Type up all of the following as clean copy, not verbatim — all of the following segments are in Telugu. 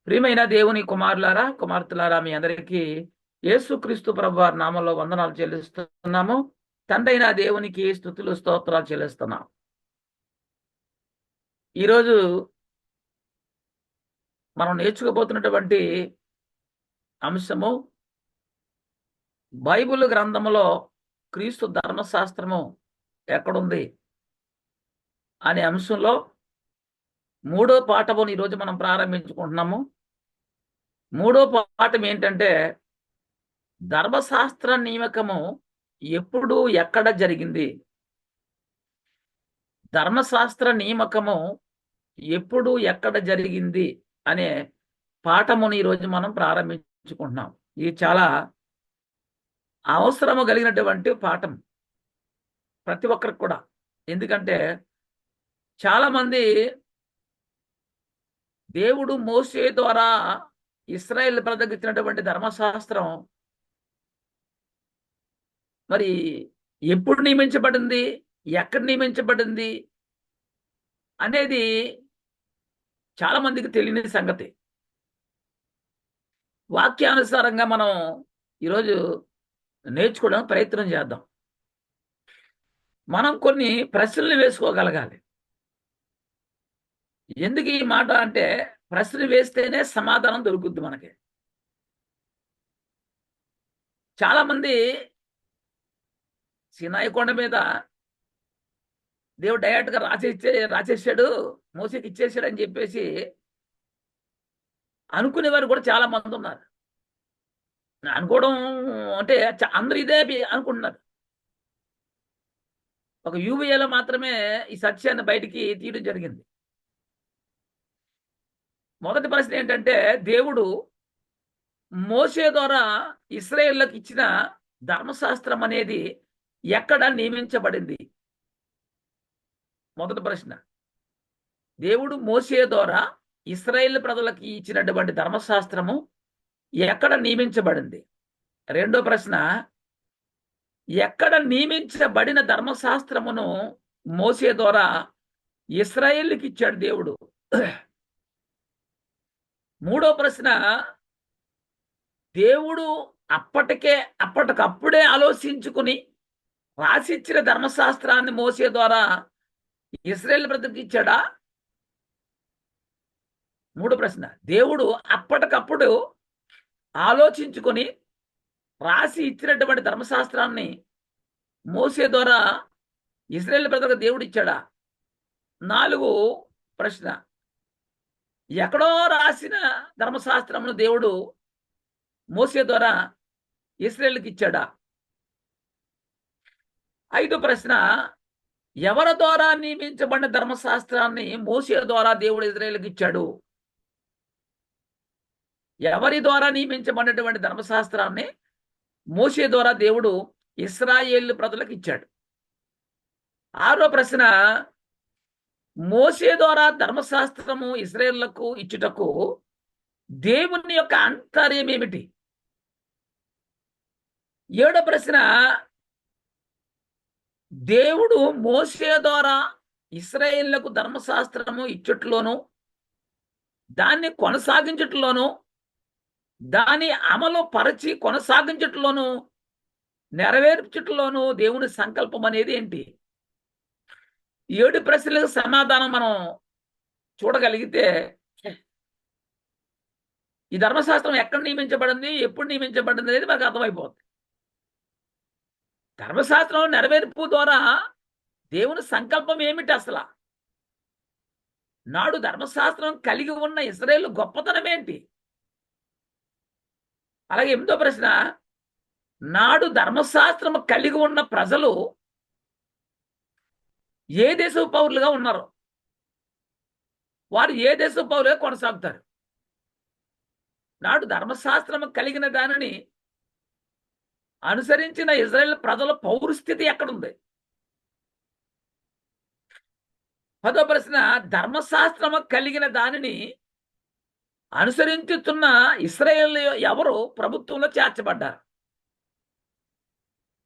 ప్రియమైన దేవుని కుమారులారా కుమార్తెలారా మీ అందరికీ యేసుక్రీస్తు ప్రభువారి నామంలో వందనాలు చెల్లిస్తున్నాము. తండ్రైన దేవునికి స్తుతులు స్తోత్రాలు చెల్లిస్తున్నాం. ఈరోజు మనం నేర్చుకోబోతున్నటువంటి అంశము బైబిల్ గ్రంథములో క్రీస్తు ధర్మశాస్త్రము ఎక్కడుంది అనే అంశంలో మూడో పాఠమును ఈరోజు మనం ప్రారంభించుకుంటున్నాము. మూడో పాఠం ఏంటంటే ధర్మశాస్త్ర నియామకము ఎప్పుడు ఎక్కడ జరిగింది? ధర్మశాస్త్ర నియామకము ఎప్పుడు ఎక్కడ జరిగింది అనే పాఠమును ఈరోజు మనం ప్రారంభించుకుంటున్నాం. ఇది చాలా అవసరము కలిగినటువంటి పాఠం ప్రతి ఒక్కరికి కూడా. ఎందుకంటే చాలా మంది దేవుడు మోషే ద్వారా ఇశ్రాయేలు ప్రజలకు ఇచ్చినటువంటి ధర్మశాస్త్రం మరి ఎప్పుడు నియమించబడింది, ఎక్కడ నియమించబడింది అనేది చాలా మందికి తెలియని సంగతి. వాక్యానుసారంగా మనం ఈరోజు నేర్చుకోవడానికి ప్రయత్నం చేద్దాం. మనం కొన్ని ప్రశ్నలు వేసుకోగలగాలి. ఎందుకు ఈ మాట అంటే ప్రశ్న వేస్తేనే సమాధానం దొరుకుద్ది మనకి. చాలా మంది సినాయి కొండ మీద దేవుడు డైరెక్ట్ గా రాసేసాడు, మోసేకి ఇచ్చేసాడు అని చెప్పేసి అనుకునేవారు కూడా చాలా మంది ఉన్నారు. అనుకోవడం అంటే అందరూ ఇదే అనుకుంటున్నారు. ఒక యూబీఏలో మాత్రమే ఈ సత్యాన్ని బయటికి తీయడం జరిగింది. మొదటి ప్రశ్న ఏంటంటే దేవుడు మోషే ద్వారా ఇశ్రాయేలులకు ఇచ్చిన ధర్మశాస్త్రం అనేది ఎక్కడ నియమించబడింది? మొదటి ప్రశ్న. దేవుడు మోషే ద్వారా ఇశ్రాయేలు ప్రజలకు ఇచ్చినటువంటి ధర్మశాస్త్రము ఎక్కడ నియమించబడింది? రెండో ప్రశ్న, ఎక్కడ నియమించబడిన ధర్మశాస్త్రమును మోషే ద్వారా ఇశ్రాయేలుకి ఇచ్చాడు దేవుడు? మూడో ప్రశ్న, దేవుడు అప్పటికప్పుడే ఆలోచించుకుని రాసిచ్చిన ధర్మశాస్త్రాన్ని మోసే ద్వారా ఇశ్రాయేలు ప్రజలకు ఇచ్చాడా? మూడో ప్రశ్న, దేవుడు అప్పటికప్పుడు ఆలోచించుకొని రాసి ఇచ్చినటువంటి ధర్మశాస్త్రాన్ని మోసే ద్వారా ఇశ్రాయేలు ప్రజలకు దేవుడు ఇచ్చాడా? నాలుగు ప్రశ్న, ఎక్కడో రాసిన ధర్మశాస్త్రమును దేవుడు మోసే ద్వారా ఇశ్రాయేలుకి ఇచ్చాడా? ఐదో ప్రశ్న, ఎవరి ద్వారా నియమించబడిన ధర్మశాస్త్రాన్ని మోసే ద్వారా దేవుడు ఇశ్రాయేలుకి ఇచ్చాడు? ఎవరి ద్వారా నియమించబడినటువంటి ధర్మశాస్త్రాన్ని మోసే ద్వారా దేవుడు ఇశ్రాయేలు ప్రజలకు ఇచ్చాడు? ఆరో ప్రశ్న, మోసే ద్వారా ధర్మశాస్త్రము ఇశ్రాయేలులకు ఇచ్చుటకు దేవుని యొక్క అంతర్యం ఏమిటి? ఏడో ప్రశ్న, దేవుడు మోసే ద్వారా ఇశ్రాయేలులకు ధర్మశాస్త్రము ఇచ్చుట్లోను, దాన్ని కొనసాగించట్లోను, దాని అమలు పరిచి కొనసాగించట్లోను, నెరవేర్చట్లోను దేవుని సంకల్పం అనేది ఏంటి? 7 ప్రశ్నలకు సమాధానం మనం చూడగలిగితే ఈ ధర్మశాస్త్రం ఎక్కడ నియమించబడింది, ఎప్పుడు నియమించబడింది అనేది మనకు అర్థమైపోతుంది. ధర్మశాస్త్రం నెరవేర్పు ద్వారా దేవుని సంకల్పం ఏమిటి అసలు? నాడు ధర్మశాస్త్రం కలిగి ఉన్న ఇశ్రాయేలు గొప్పతనం ఏంటి? అలాగే 8వ ప్రశ్న, నాడు ధర్మశాస్త్రం కలిగి ఉన్న ప్రజలు ఏ దేశ పౌరులుగా ఉన్నారు? వారు ఏ దేశ పౌరులుగా కొనసాగుతారు? నాడు ధర్మశాస్త్రం కలిగిన దానిని అనుసరించిన ఇశ్రాయేలు ప్రజల పౌరస్థితి ఎక్కడుంది? 10వ ప్రశ్న, ధర్మశాస్త్రము కలిగిన దానిని అనుసరించుతున్న ఇశ్రాయేలు ఎవరు ప్రభుత్వంలో చేర్చబడ్డారు?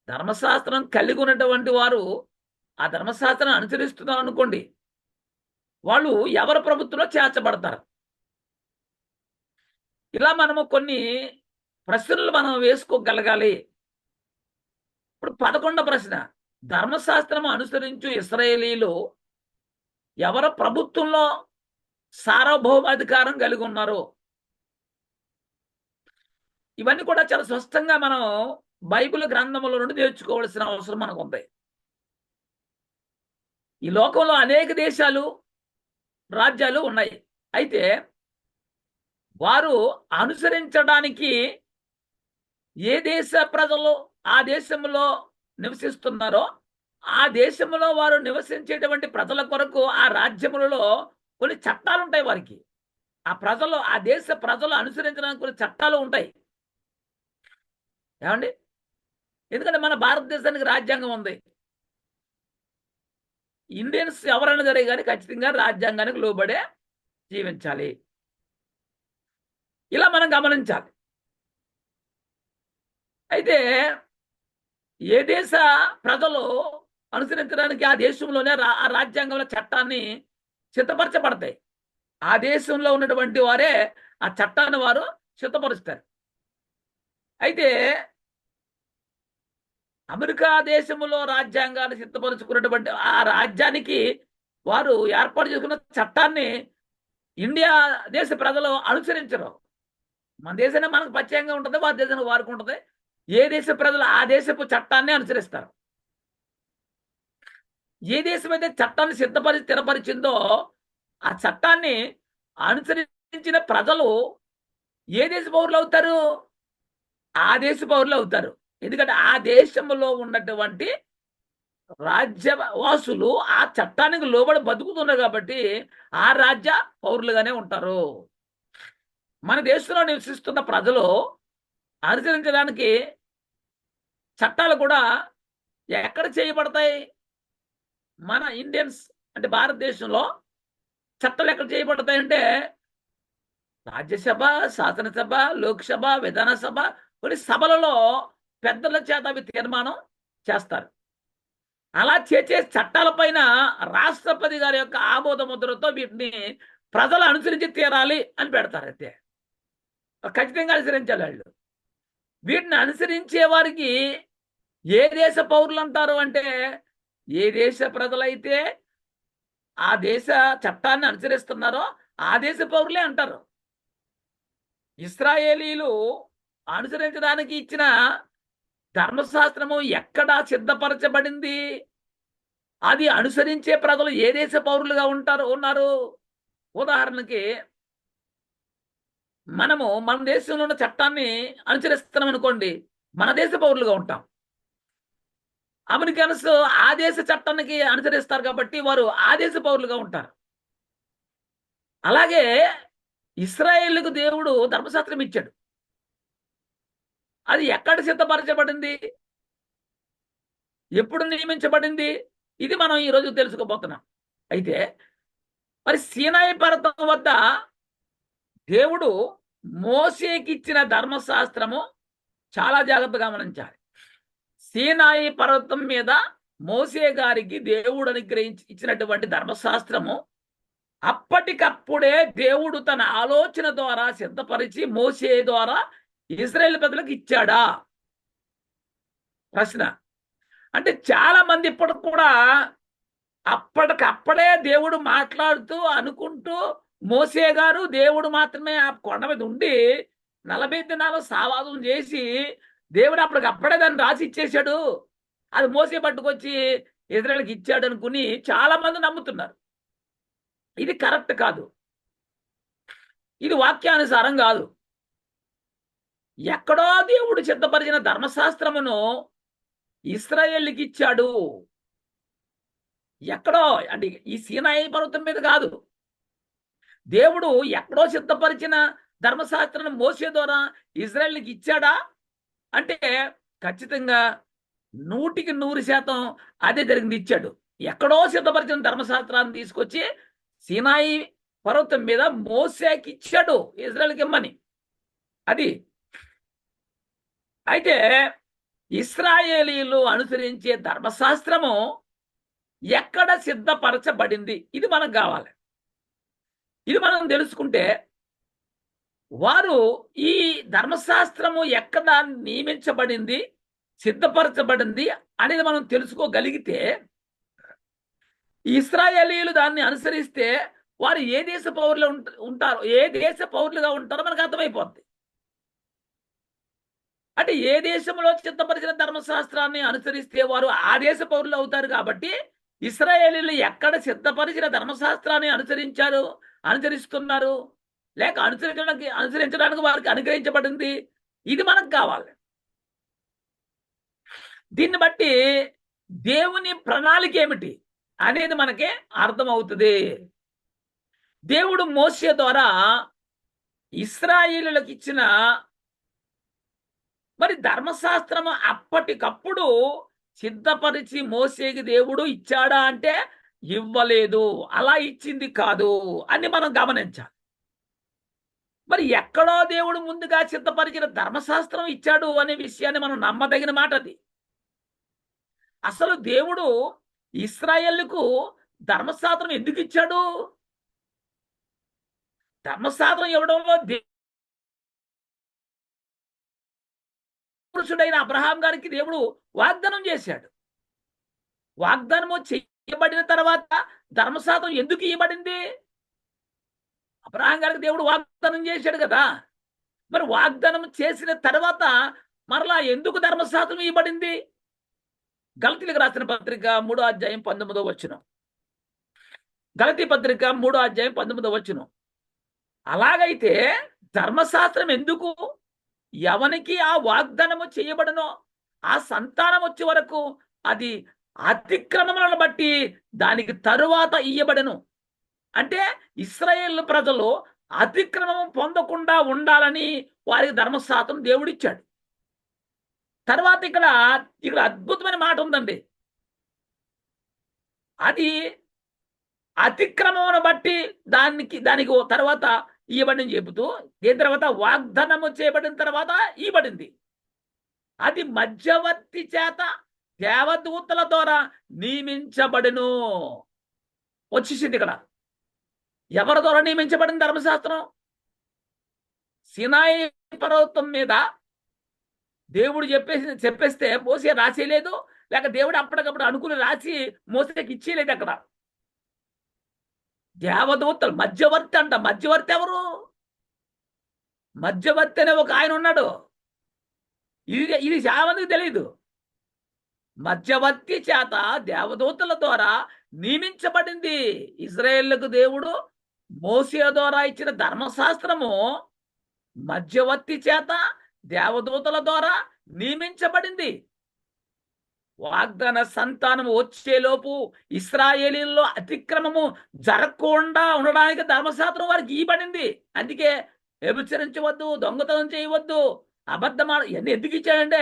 ధర్మశాస్త్రం కలిగి ఉన్నటువంటి వారు ఆ ధర్మశాస్త్రాన్ని అనుసరిస్తున్నారు అనుకోండి, వాళ్ళు ఎవరి ప్రభుత్వంలో చేర్చబడతారు? ఇలా మనము కొన్ని ప్రశ్నలు మనం వేసుకోగలగాలి. ఇప్పుడు 11వ ప్రశ్న, ధర్మశాస్త్రం అనుసరించు ఇశ్రాయేలీలు ఎవరు ప్రభుత్వంలో సార్వభౌమాధికారం కలిగి ఉన్నారు? ఇవన్నీ కూడా చాలా స్పష్టంగా మనం బైబిల్ గ్రంథముల నుండి నేర్చుకోవాల్సిన అవసరం మనకు ఉంది. ఈ లోకంలో అనేక దేశాలు, రాజ్యాలు ఉన్నాయి. అయితే వారు అనుసరించడానికి ఏ దేశ ప్రజలు ఆ దేశంలో నివసిస్తున్నారో ఆ దేశంలో వారు నివసించేటువంటి ప్రజల కొరకు ఆ రాజ్యములలో కొన్ని చట్టాలు ఉంటాయి. వారికి ఆ దేశ ప్రజలు అనుసరించడానికి కొన్ని చట్టాలు ఉంటాయి. ఏమండి? ఎందుకంటే మన భారతదేశానికి రాజ్యాంగం ఉంది. ఇండియన్స్ ఎవరైనా సరే కానీ ఖచ్చితంగా రాజ్యాంగానికి లోబడే జీవించాలి. ఇలా మనం గమనించాలి. అయితే ఏ దేశ ప్రజలు అనుసరించడానికి ఆ దేశంలోనే ఆ రాజ్యాంగంలో చట్టాన్ని సిద్ధపరచబడతాయి. ఆ దేశంలో ఉన్నటువంటి వారే ఆ చట్టాన్ని వారు సిద్ధపరుస్తారు. అయితే అమెరికా దేశంలో రాజ్యాంగాన్ని సిద్ధపరుచుకున్నటువంటి ఆ రాజ్యానికి వారు ఏర్పాటు చేసుకున్న చట్టాన్ని ఇండియా దేశ ప్రజలు అనుసరించరు. మన దేశాన్ని మనకు ప్రత్యేకంగా ఉంటుంది, వారి దేశానికి వారికి ఉంటుంది. ఏ దేశ ప్రజలు ఆ దేశపు చట్టాన్ని అనుసరిస్తారు. ఏ దేశం అయితే చట్టాన్ని స్థిరపరిచిందో ఆ చట్టాన్ని అనుసరించిన ప్రజలు ఏ దేశ పౌరులు అవుతారు? ఆ దేశ పౌరులు అవుతారు. ఎందుకంటే ఆ దేశంలో ఉన్నటువంటి రాజ్యవాసులు ఆ చట్టానికి లోబడి బతుకుతున్నారు కాబట్టి ఆ రాజ్య పౌరులుగానే ఉంటారు. మన దేశంలో నివసిస్తున్న ప్రజలు అనుసరించడానికి చట్టాలు కూడా ఎక్కడ చేయబడతాయి? మన ఇండియన్స్ అంటే భారతదేశంలో చట్టాలు ఎక్కడ చేయబడతాయి అంటే రాజ్యసభ, శాసనసభ, లోక్సభ, విధానసభ కొన్ని సభలలో పెద్దల చేత అవి తీర్మానం చేస్తారు. అలా చేసే చట్టాలపైన రాష్ట్రపతి గారి యొక్క ఆమోద ముద్రతో వీటిని ప్రజలు అనుసరించి తీరాలి అని పెడతారు. అయితే ఖచ్చితంగా అనుసరించాలి వాళ్ళు. వీటిని అనుసరించే వారికి ఏ దేశ పౌరులు అంటారు అంటే ఏ దేశ ప్రజలైతే ఆ దేశ చట్టాన్ని అనుసరిస్తున్నారో ఆ దేశ పౌరులే అంటారు. ఇశ్రాయేలీలు అనుసరించడానికి ఇచ్చిన ధర్మశాస్త్రము ఎక్కడా సిద్ధపరచబడింది? అది అనుసరించే ప్రజలు ఏ దేశ పౌరులుగా ఉన్నారు? ఉదాహరణకి మనము మన దేశంలో ఉన్న చట్టాన్ని అనుసరిస్తున్నాం అనుకోండి, మన దేశ పౌరులుగా ఉంటాం. అమెరికన్స్ ఆ దేశ చట్టానికి అనుసరిస్తారు కాబట్టి వారు ఆ దేశ పౌరులుగా ఉంటారు. అలాగే ఇశ్రాయేలుకు దేవుడు ధర్మశాస్త్రం ఇచ్చాడు. అది ఎక్కడ సిద్ధపరచబడింది? ఎప్పుడు నియమించబడింది? ఇది మనం ఈరోజు తెలుసుకోబోతున్నాం. అయితే మరి సీనాయి పర్వతం వద్ద దేవుడు మోసేకి ఇచ్చిన ధర్మశాస్త్రము చాలా జాగ్రత్తగా గమనించాలి. సీనాయి పర్వతం మీద మోసే గారికి దేవుడు ఇచ్చినటువంటి ధర్మశాస్త్రము అప్పటికప్పుడే దేవుడు తన ఆలోచన ద్వారా సిద్ధపరిచి మోసే ద్వారా ఇశ్రాయేలు ప్రజలకు ఇచ్చాడా? ప్రశ్న. అంటే చాలా మంది ఇప్పటికి కూడా అప్పటికప్పుడే దేవుడు మాట్లాడుతూ అనుకుంటూ మోసే గారు దేవుడు మాత్రమే ఆ కొండ మీద ఉండి 40 దినాలు సావాసం చేసి దేవుడు అప్పటికప్పుడే దాన్ని రాసి ఇచ్చేశాడు, అది మోసే పట్టుకొచ్చి ఇశ్రాయేలుకి ఇచ్చాడు అనుకుని చాలా మంది నమ్ముతున్నారు. ఇది కరెక్ట్ కాదు. ఇది వాక్యానుసారం కాదు. ఎక్కడో దేవుడు సిద్ధపరిచిన ధర్మశాస్త్రమును ఇశ్రాయేలుకి ఇచ్చాడు. ఎక్కడో అంటే ఈ సీనాయి పర్వతం మీద కాదు. దేవుడు ఎక్కడో సిద్ధపరిచిన ధర్మశాస్త్రాన్ని మోసే ద్వారా ఇశ్రాయేలుకి ఇచ్చాడా అంటే ఖచ్చితంగా 100% అదే జరిగింది, ఇచ్చాడు. ఎక్కడో సిద్ధపరిచిన ధర్మశాస్త్రాన్ని తీసుకొచ్చి సీనాయి పర్వతం మీద మోసేకి ఇచ్చాడు ఇశ్రాయేలుకి ఇమ్మని. అది అయితే ఇశ్రాయేలీలు అనుసరించే ధర్మశాస్త్రము ఎక్కడ సిద్ధపరచబడింది? ఇది మనకు కావాలి. ఇది మనం తెలుసుకుంటే వారు ఈ ధర్మశాస్త్రము ఎక్కడ నియమించబడింది, సిద్ధపరచబడింది అనేది మనం తెలుసుకోగలిగితే, ఇశ్రాయేలీయులు దాన్ని అనుసరిస్తే వారు ఏ దేశ పౌరులు ఉంటారో, ఏ దేశ పౌరులుగా ఉంటారో మనకు అర్థమైపోద్ది. అంటే ఏ దేశంలో సిద్ధపరిచిన ధర్మశాస్త్రాన్ని అనుసరిస్తే వారు ఆ దేశ పౌరులు అవుతారు. కాబట్టి ఇశ్రాయేలీయులు ఎక్కడ సిద్ధపరిచిన ధర్మశాస్త్రాన్ని అనుసరిస్తున్నారు, లేక అనుసరించడానికి వారికి అనుగ్రహించబడింది, ఇది మనకు కావాలి. దీన్ని బట్టి దేవుని ప్రణాళిక ఏమిటి అనేది మనకి అర్థమవుతుంది. దేవుడు మోషే ద్వారా ఇశ్రాయేలులకు ఇచ్చిన మరి ధర్మశాస్త్రము అప్పటికప్పుడు సిద్ధపరిచి మోసేకి దేవుడు ఇచ్చాడా అంటే ఇవ్వలేదు, అలా ఇచ్చింది కాదు అని మనం గమనించాలి. మరి ఎక్కడో దేవుడు ముందుగా సిద్ధపరిచిన ధర్మశాస్త్రం ఇచ్చాడు అనే విషయాన్ని మనం నమ్మదగిన మాట అది. అసలు దేవుడు ఇశ్రాయేలుకు ధర్మశాస్త్రం ఎందుకు ఇచ్చాడు? ధర్మశాస్త్రం ఇవ్వడంలో పురుషుడైన అబ్రహాం గారికి దేవుడు వాగ్దానం చేశాడు. వాగ్దానము చేయబడిన తర్వాత ధర్మశాస్త్రం ఎందుకు ఇవ్వబడింది? అబ్రహాం గారికి దేవుడు వాగ్దానం చేశాడు కదా. మరి వాగ్దానం చేసిన తర్వాత మరలా ఎందుకు ధర్మశాస్త్రం ఇవ్వబడింది? గలతీలకు రాసిన పత్రిక 3వ అధ్యాయం 19వ వచనం. గలతీ పత్రిక 3వ అధ్యాయం 19వ వచనం. అలాగైతే ధర్మశాస్త్రం ఎందుకు? ఎవనికి ఆ వాగ్దానము చేయబడనో ఆ సంతానం వచ్చే వరకు అది అతిక్రమములను బట్టి దానికి తరువాత ఇయ్యబడను. అంటే ఇశ్రాయేల్ ప్రజలు అతిక్రమం పొందకుండా ఉండాలని వారికి ధర్మశాస్త్రం దేవుడిచ్చాడు. తర్వాత ఇక్కడ అద్భుతమైన మాట ఉందండి. అది అతిక్రమమును బట్టి దానికి తర్వాత ఇవ్వబడిన చెబుతూ, దీని తర్వాత వాగ్దానము చేయబడిన తర్వాత ఇవ్వబడింది. అది మధ్యవర్తి చేత దేవదూతల ద్వారా నియమించబడును. వచ్చేసింది ఇక్కడ. ఎవరి ద్వారా నియమించబడిన ధర్మశాస్త్రం? సినాయి పర్వతం మీద దేవుడు చెప్పేస్తే మోసే రాసేయలేదు, లేక దేవుడు అప్పటికప్పుడు అనుకుని రాసి మోసేకి ఇచ్చేయలేదు. అక్కడ దేవదూతలు మధ్యవర్తి అంట. మధ్యవర్తి ఎవరు? మధ్యవర్తి అనే ఒక ఆయన ఉన్నాడు. ఇది చాలా మందికి తెలియదు. మధ్యవర్తి చేత దేవదూతల ద్వారా నియమించబడింది. ఇశ్రాయేలుకు దేవుడు మోసే ద్వారా ఇచ్చిన ధర్మశాస్త్రము మధ్యవర్తి చేత దేవదూతల ద్వారా నియమించబడింది. వాగ్దాన సంతానం వచ్చేలోపు ఇశ్రాయేలీల్లో అతిక్రమము జరగకుండా ఉండడానికి ధర్మశాస్త్రం వారికి ఇవ్వబడింది. అందుకే వ్యభిచరించవద్దు, దొంగతనం చేయవద్దు, అబద్ధమాడ ఇవన్నీ ఎందుకు ఇచ్చాడంటే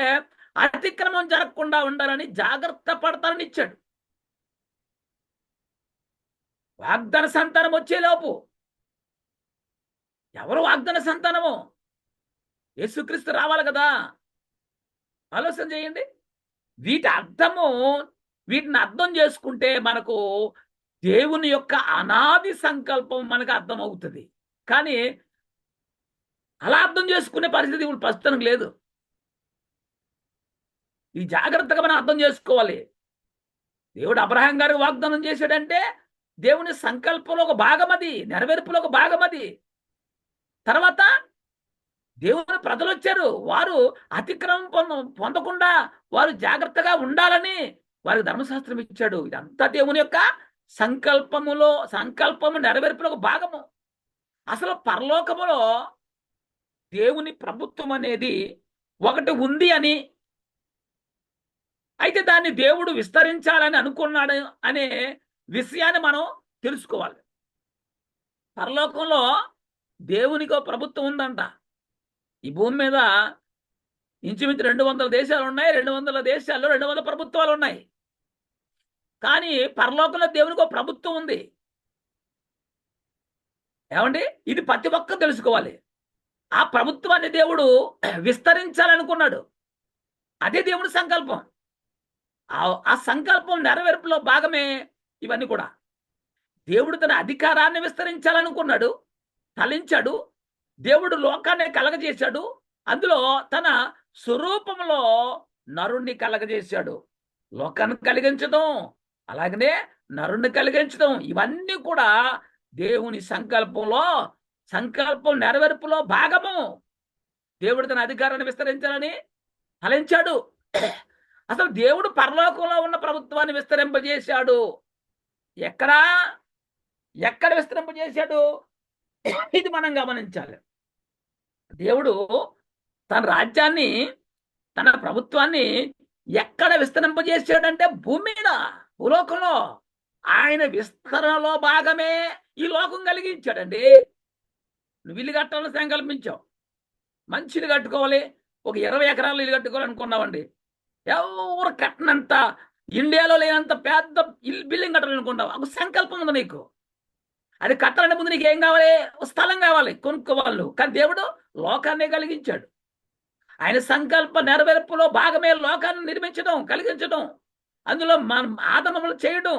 అతిక్రమం జరగకుండా ఉండాలని జాగ్రత్త పడతారని ఇచ్చాడు. వాగ్దాన సంతానం వచ్చేలోపు ఎవరు వాగ్దాన సంతానము? యేసుక్రీస్తు రావాలి కదా. ఆలోచన చేయండి. వీటిని అర్థం చేసుకుంటే మనకు దేవుని యొక్క అనాది సంకల్పం మనకు అర్థమవుతుంది. కానీ అలా అర్థం చేసుకునే పరిస్థితి ఇప్పుడు ప్రస్తుతం లేదు. ఈ జాగ్రత్తగా మనం అర్థం చేసుకోవాలి. దేవుడు అబ్రహాం గారికి వాగ్దానం చేశాడంటే దేవుని సంకల్పంలో ఒక భాగం అది, నెరవేర్పులో ఒక భాగం అది. తర్వాత దేవుని ప్రజలు వచ్చారు. వారు అతిక్రమం పొందకుండా వారు జాగ్రత్తగా ఉండాలని వారికి ధర్మశాస్త్రం ఇచ్చాడు. ఇదంతా దేవుని యొక్క సంకల్పము నెరవేర్పులో ఒక భాగము. అసలు పరలోకములో దేవుని ప్రభుత్వం అనేది ఒకటి ఉంది అని, అయితే దాన్ని దేవుడు విస్తరించాలని అనుకున్నాడు అనే విషయాన్ని మనం తెలుసుకోవాలి. పరలోకంలో దేవునికి ప్రభుత్వం ఉందంట. ఈ భూమి మీద ఇంచుమించు 200 దేశాలు ఉన్నాయి. 200 దేశాల్లో 200 ప్రభుత్వాలు ఉన్నాయి. కానీ పరలోకంలో దేవునికి ఒక ప్రభుత్వం ఉంది. ఏమండి? ఇది ప్రతి ఒక్కరు తెలుసుకోవాలి. ఆ ప్రభుత్వాన్ని దేవుడు విస్తరించాలనుకున్నాడు. అదే దేవుడి సంకల్పం. ఆ సంకల్పం నెరవేర్పులో భాగమే ఇవన్నీ కూడా. దేవుడు తన అధికారాన్ని విస్తరించాలనుకున్నాడు, తలించాడు. దేవుడు లోకాన్ని కలగజేశాడు. అందులో తన స్వరూపంలో నరుణ్ణి కలగజేశాడు. లోకాన్ని కలిగించడం, అలాగనే నరుణ్ణి కలిగించడం, ఇవన్నీ కూడా దేవుని సంకల్పం నెరవేర్పులో భాగము. దేవుడు తన అధికారాన్ని విస్తరించాలని ఫలించాడు. అసలు దేవుడు పరలోకంలో ఉన్న ప్రభుత్వాన్ని విస్తరింపజేశాడు. ఎక్కడ విస్తరింపజేశాడు? ఇది మనం గమనించాలి. దేవుడు తన రాజ్యాన్ని, తన ప్రభుత్వాన్ని ఎక్కడ విస్తరింపజేశాడంటే భూమి మీద, భూలోకంలో. ఆయన విస్తరణలో భాగమే ఈ లోకం కలిగించాడండి. నువ్వు ఇల్లు కట్టాలని సంకల్పించావు, మంచి ఇల్లు కట్టుకోవాలి, ఒక 20 ఎకరాలు ఇల్లు కట్టుకోవాలనుకున్నావండి. ఎవరు కట్టనంత, ఇండియాలో లేనంత పెద్ద బిల్డింగ్ కట్టాలనుకున్నావు. ఒక సంకల్పం ఉంది నీకు. అది కట్టాలంటే ముందు నీకు ఏం కావాలి? స్థలం కావాలి, కొనుక్కోవాళ్ళు. కానీ దేవుడు లోకాన్ని కలిగించాడు. ఆయన సంకల్ప నెరవేర్పులో భాగమే లోకాన్ని నిర్మించడం, కలిగించడం, అందులో మనం ఆదమములు చేయడం.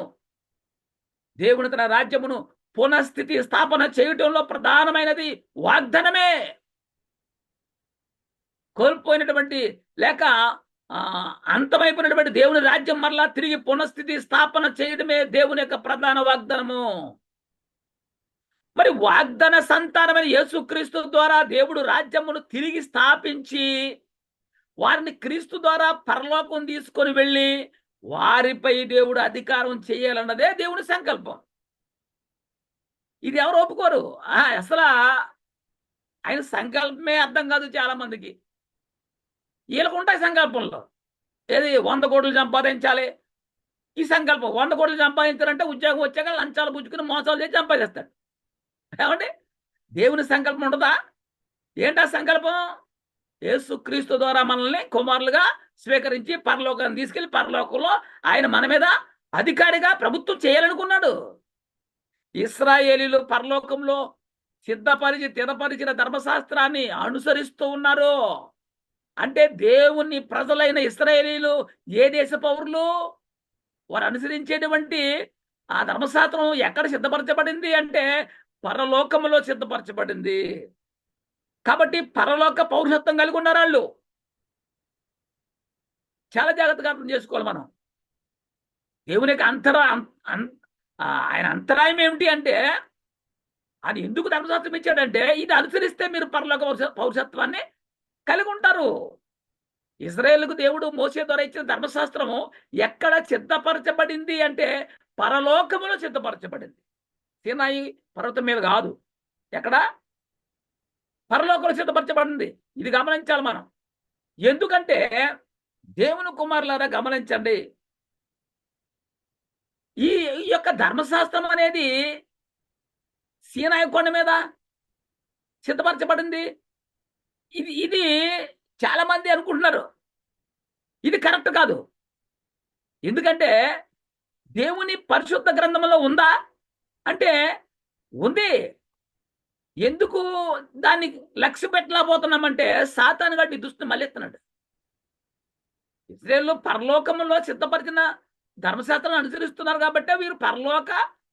దేవుని తన రాజ్యమును పునఃస్థితి స్థాపన చేయటంలో ప్రధానమైనది వాగ్దానమే. కోల్పోయినటువంటి లేక అంతమైపోయినటువంటి దేవుని రాజ్యం మరలా తిరిగి పునఃస్థితి స్థాపన చేయడమే దేవుని యొక్క ప్రధాన వాగ్దానము. మరి వాగ్దాన సంతానమైన యేసుక్రీస్తు ద్వారా దేవుడు రాజ్యమును తిరిగి స్థాపించి వారిని క్రీస్తు ద్వారా పరలోకం తీసుకొని వెళ్ళి వారిపై దేవుడు అధికారం చేయాలన్నదే దేవుని సంకల్పం. ఇది ఎవరు ఒప్పుకోరు. అసలు ఆయన సంకల్పమే అర్థం కాదు చాలా మందికి. వీళ్ళకు ఉంటాయి సంకల్పంలో. ఏది 100 కోట్లు సంపాదించాలి, ఈ సంకల్పం. 100 కోట్లు సంపాదించాలంటే ఉద్యోగం వచ్చాక లంచాలు పుచ్చుకుని మోసాలు చేసి సంపాదిస్తాడు. ఏమండి? దేవుని సంకల్పం ఉండదా? ఏంటా సంకల్పం? యేసుక్రీస్తు ద్వారా మనల్ని కుమారులుగా స్వీకరించి పరలోకాన్ని తీసుకెళ్లి పరలోకంలో ఆయన మన మీద అధికారిగా ప్రభుత్వం చేయాలనుకున్నాడు. ఇశ్రాయేలీలు పరలోకంలో స్థిరపరిచిన ధర్మశాస్త్రాన్ని అనుసరిస్తూ ఉన్నారు. అంటే దేవుని ప్రజలైన ఇశ్రాయేలీలు ఏ దేశ పౌరులు? వారు అనుసరించేటువంటి ఆ ధర్మశాస్త్రం ఎక్కడ సిద్ధపరచబడింది అంటే పరలోకములో సిద్ధపరచబడింది. కాబట్టి పరలోక పౌరుషత్వం కలిగి ఉన్నారు వాళ్ళు. చాలా జాగ్రత్తగా అర్థం చేసుకోవాలి మనం. దేవుని యొక్క ఆయన అంతరాయం ఏమిటి అంటే, ఆయన ఎందుకు ధర్మశాస్త్రం ఇచ్చాడంటే ఇది అనుసరిస్తే మీరు పరలోక పౌరుషత్వాన్ని కలిగి ఉంటారు. ఇశ్రాయేలుకు దేవుడు మోసే ద్వారా ఇచ్చిన ధర్మశాస్త్రము ఎక్కడ సిద్ధపరచబడింది అంటే పరలోకములో సిద్ధపరచబడింది. సీనాయి పర్వతం మీద కాదు, ఎక్కడ? పరలోకంలో సిద్ధపరచబడింది. ఇది గమనించాలి మనం. ఎందుకంటే దేవుని కుమారులారా గమనించండి, ఈ యొక్క ధర్మశాస్త్రం అనేది సీనాయి కొండ మీద సిద్ధపరచబడింది. ఇది చాలా మంది అనుకుంటున్నారు, ఇది కరెక్ట్ కాదు. ఎందుకంటే దేవుని పరిశుద్ధ గ్రంథంలో ఉందా అంటే ఉంది. ఎందుకు దాన్ని లక్ష్య పెట్టలేకపోతున్నామంటే సాతాను గడ్డి దుస్తుని మళ్ళెత్తున్నాడు. ఇశ్రాయేలు పరలోకంలో సిద్ధపరిచిన ధర్మశాస్త్రాన్ని అనుసరిస్తున్నారు కాబట్టి వీరు పరలోక